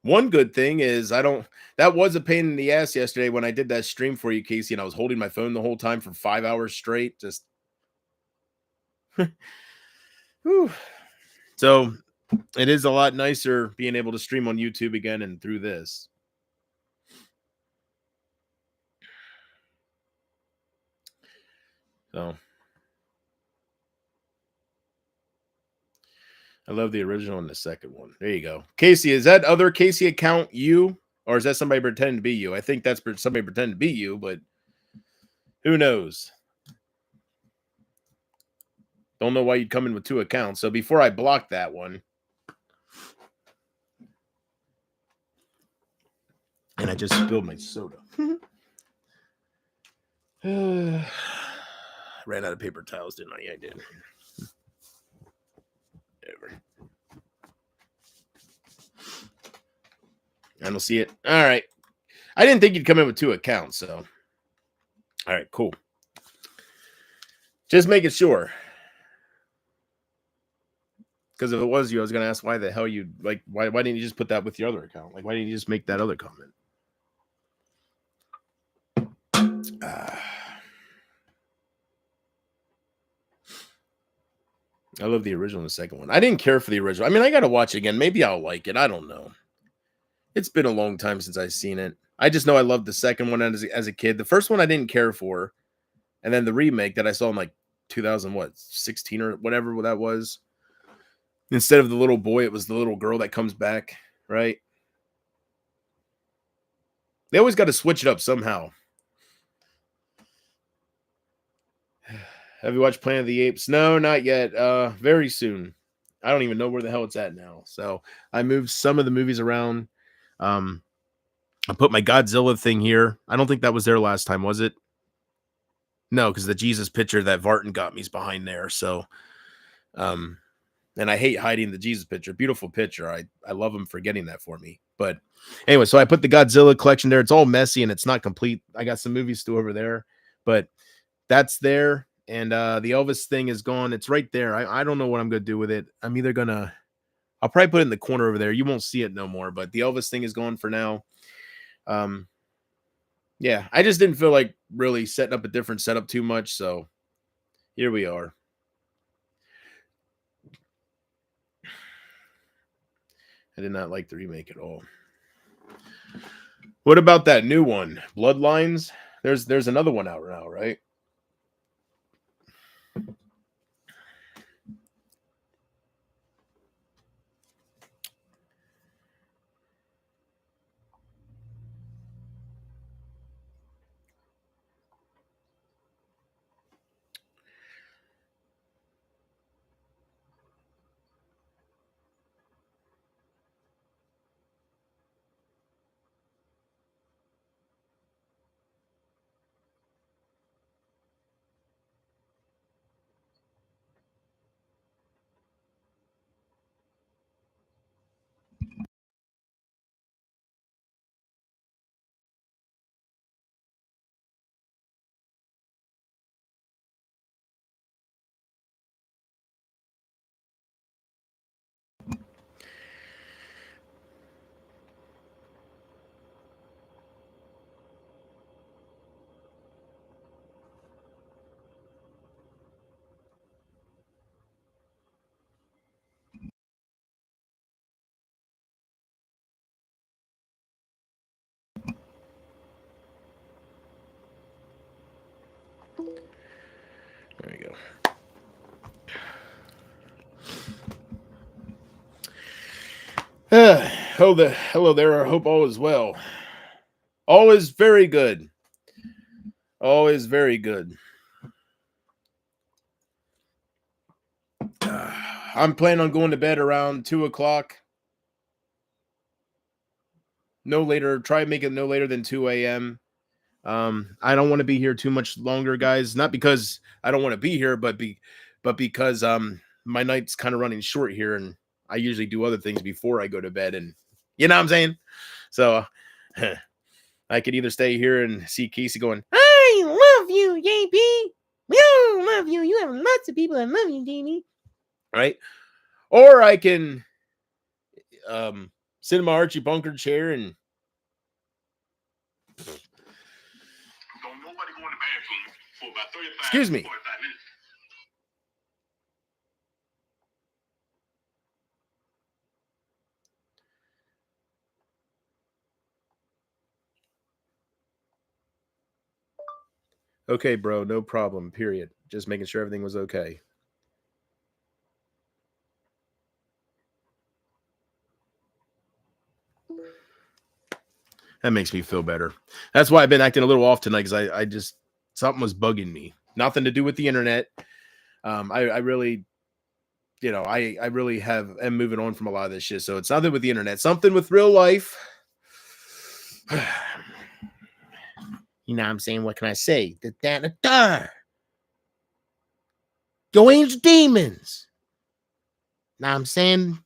one good thing is that was a pain in the ass yesterday when I did that stream for you, Casey, and I was holding my phone the whole time for 5 hours straight. Just so it is a lot nicer being able to stream on YouTube again and through this. So I love the original and the second one. There you go. Casey, is that other Casey account you, or is that somebody pretending to be you? I think that's somebody pretending to be you, but who knows? Don't know why you'd come in with 2 accounts. So before I block that one, and I just spilled my soda. Ran out of paper towels, didn't I? Yeah, I did. Whatever. I don't see it. All right. I didn't think you'd come in with 2 accounts, so. All right, cool. Just making sure. Because if it was you, I was going to ask why the hell you, why didn't you just put that with your other account? Why didn't you just make that other comment? I love the original and the second one. I didn't care for the original. I mean, I got to watch it again. Maybe I'll like it. I don't know. It's been a long time since I've seen it. I just know I loved the second one as a kid. The first one I didn't care for, and then the remake that I saw in like 2016 or whatever that was. Instead of the little boy, it was the little girl that comes back, right? They always got to switch it up somehow. Have you watched Planet of the Apes? No, not yet. Very soon. I don't even know where the hell it's at now. So I moved some of the movies around. I put my Godzilla thing here. I don't think that was there last time, was it? No, because the Jesus picture that Vartan got me is behind there. So, and I hate hiding the Jesus picture. Beautiful picture. I love him for getting that for me. But anyway, so I put the Godzilla collection there. It's all messy and it's not complete. I got some movies still over there, but that's there. And the Elvis thing is gone. It's right there. I don't know what I'm gonna do with it. I'm either gonna I'll probably put it in the corner over there. You won't see it no more, but the Elvis thing is gone for now. Yeah, I just didn't feel like really setting up a different setup too much. So here we are. I did not like the remake at all. What about that new one, Bloodlines? There's another one out now, right? There you go. Hello there. I hope all is well. All is very good. All is very good. I'm planning on going to bed around 2 o'clock. No later. Try and make it no later than 2 a.m. I don't want to be here too much longer, guys. Not because I don't want to be here, but because my night's kind of running short here, and I usually do other things before I go to bed, and you know what I'm saying. So I could either stay here and see Casey going, "I love you, JP. We all love you. You have lots of people that love you, Jamie." Right? Or I can sit in my Archie Bunker chair and nobody go in the bathroom for about 35 excuse me. 45 minutes. Okay, bro, no problem. Period. Just making sure everything was okay. That makes me feel better. That's why I've been acting a little off tonight, because I just something was bugging me. Nothing to do with the internet. I really, I really am moving on from a lot of this shit. So it's nothing with the internet, something with real life. You know what I'm saying? What can I say? Yo, angel demons. Know what I'm saying?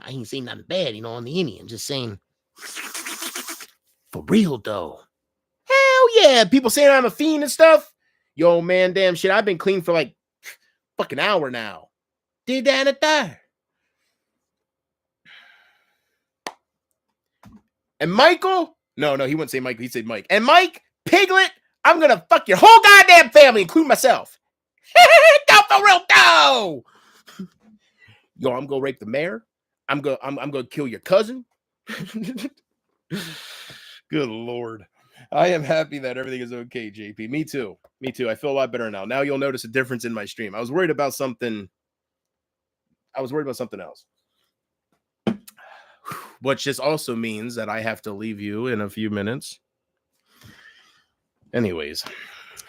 I ain't saying nothing bad, on the Indian. Just saying, for real though. Hell yeah. People saying I'm a fiend and stuff. Yo, man, damn shit. I've been clean for like fucking hour now. Did that and that. And Michael? No, he wouldn't say Michael. He said Mike. And Mike, Piglet, I'm gonna fuck your whole goddamn family, including myself. No, for real, no. Yo, I'm gonna rape the mayor. I'm gonna kill your cousin. Good Lord. I am happy that everything is okay, JP. Me too. Me too. I feel a lot better now. Now you'll notice a difference in my stream. I was worried about something. I was worried about something else. Which just also means that I have to leave you in a few minutes. Anyways,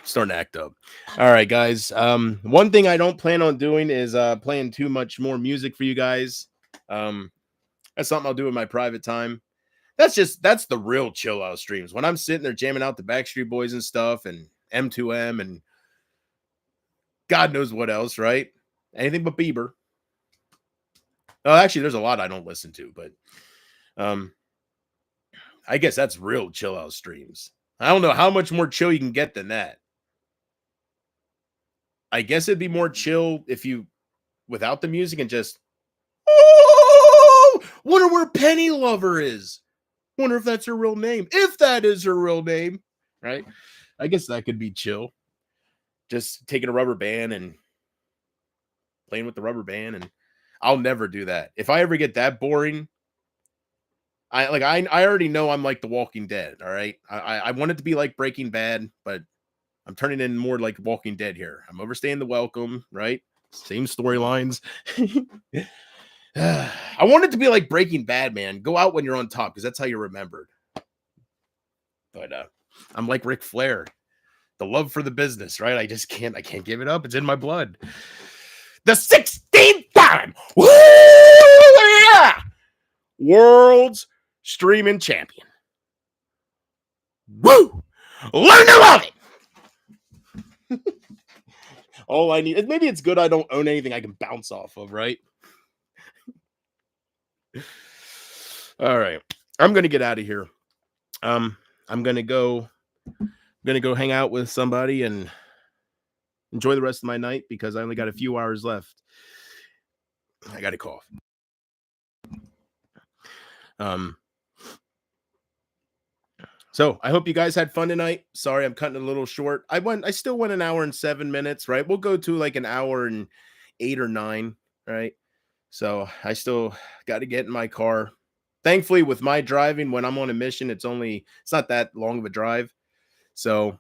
starting to act up. All right, guys. One thing I don't plan on doing is playing too much more music for you guys. That's something I'll do in my private time. That's the real chill out streams. When I'm sitting there jamming out the Backstreet Boys and stuff and M2M and God knows what else, right? Anything but Bieber. Oh, actually, there's a lot I don't listen to, but I guess that's real chill out streams. I don't know how much more chill you can get than that. I guess it'd be more chill if you without the music and just wonder where Penny Lover is. Wonder if that's her real name. If that is her real name, right? I guess that could be chill. Just taking a rubber band and playing with the rubber band, and I'll never do that. If I ever get that boring, I already know I'm like The Walking Dead. All right, I want it to be like Breaking Bad, but I'm turning in more like Walking Dead here. I'm overstaying the welcome, right? Same storylines. I want it to be like Breaking Bad, man. Go out when you're on top because that's how you're remembered. But I'm like Ric Flair, the love for the business, right? I can't give it up. It's in my blood. The 16th time, woo, yeah, world's streaming champion. Woo, learn to love it. All I need, maybe it's good I don't own anything I can bounce off of, right? All right, I'm gonna get out of here. I'm gonna go hang out with somebody and enjoy the rest of my night because I only got a few hours left. I got a cough. So I hope you guys had fun tonight. Sorry, I'm cutting it a little short. I still went an hour and 7 minutes, right? We'll go to like an hour and 8 or 9, right? So I still got to get in my car. Thankfully, with my driving, when I'm on a mission, it's not that long of a drive. So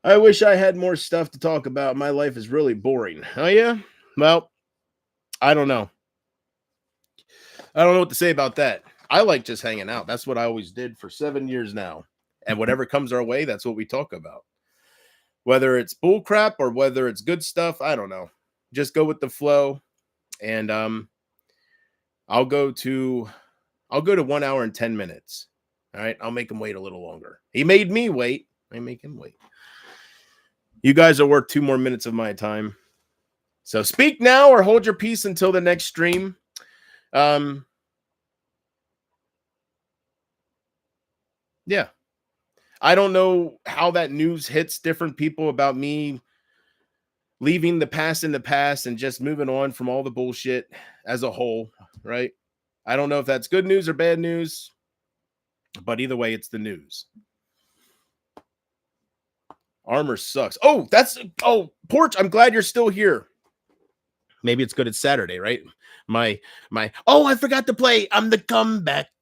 I wish I had more stuff to talk about. My life is really boring. Oh, yeah? Well, I don't know. I don't know what to say about that. I like just hanging out. That's what I always did for 7 years now. And whatever comes our way, that's what we talk about. Whether it's bull crap or whether it's good stuff, I don't know. Just go with the flow. And I'll go to 1 hour and 10 minutes. All right. I'll make him wait a little longer. He made me wait. I make him wait. You guys are worth 2 more minutes of my time. So speak now or hold your peace until the next stream. Yeah. I don't know how that news hits different people about me leaving the past in the past and just moving on from all the bullshit as a whole, right? I don't know if that's good news or bad news, but either way, it's the news. Armor sucks. Porch, I'm glad you're still here. Maybe it's good it's Saturday, right? I forgot to play. I'm the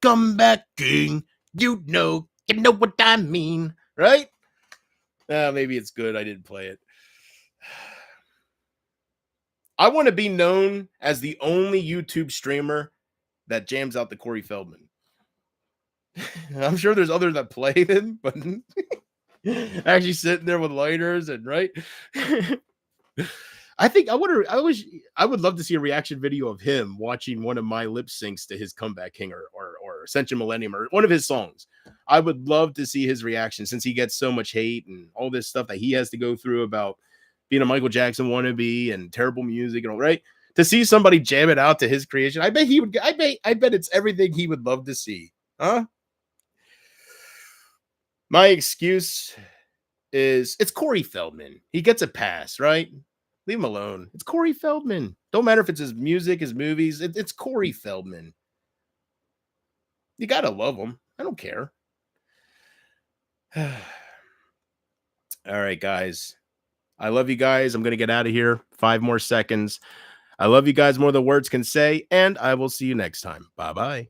comeback king. You know what I mean, right? Maybe it's good I didn't play it. I want to be known as the only YouTube streamer that jams out the Corey Feldman. I'm sure there's others that play them, but actually sitting there with lighters and right. I would love to see a reaction video of him watching one of my lip syncs to his Comeback King or Ascension Millennium or one of his songs. I would love to see his reaction since he gets so much hate and all this stuff that he has to go through about being a Michael Jackson wannabe and terrible music and all, right? To see somebody jam it out to his creation, I bet he would. I bet it's everything he would love to see. Huh? My excuse is it's Corey Feldman. He gets a pass, right? Leave him alone. It's Corey Feldman. Don't matter if it's his music, his movies. It's Corey Feldman. You gotta love him. I don't care. All right, guys. I love you guys. I'm going to get out of here. 5 more seconds. I love you guys more than words can say, and I will see you next time. Bye bye.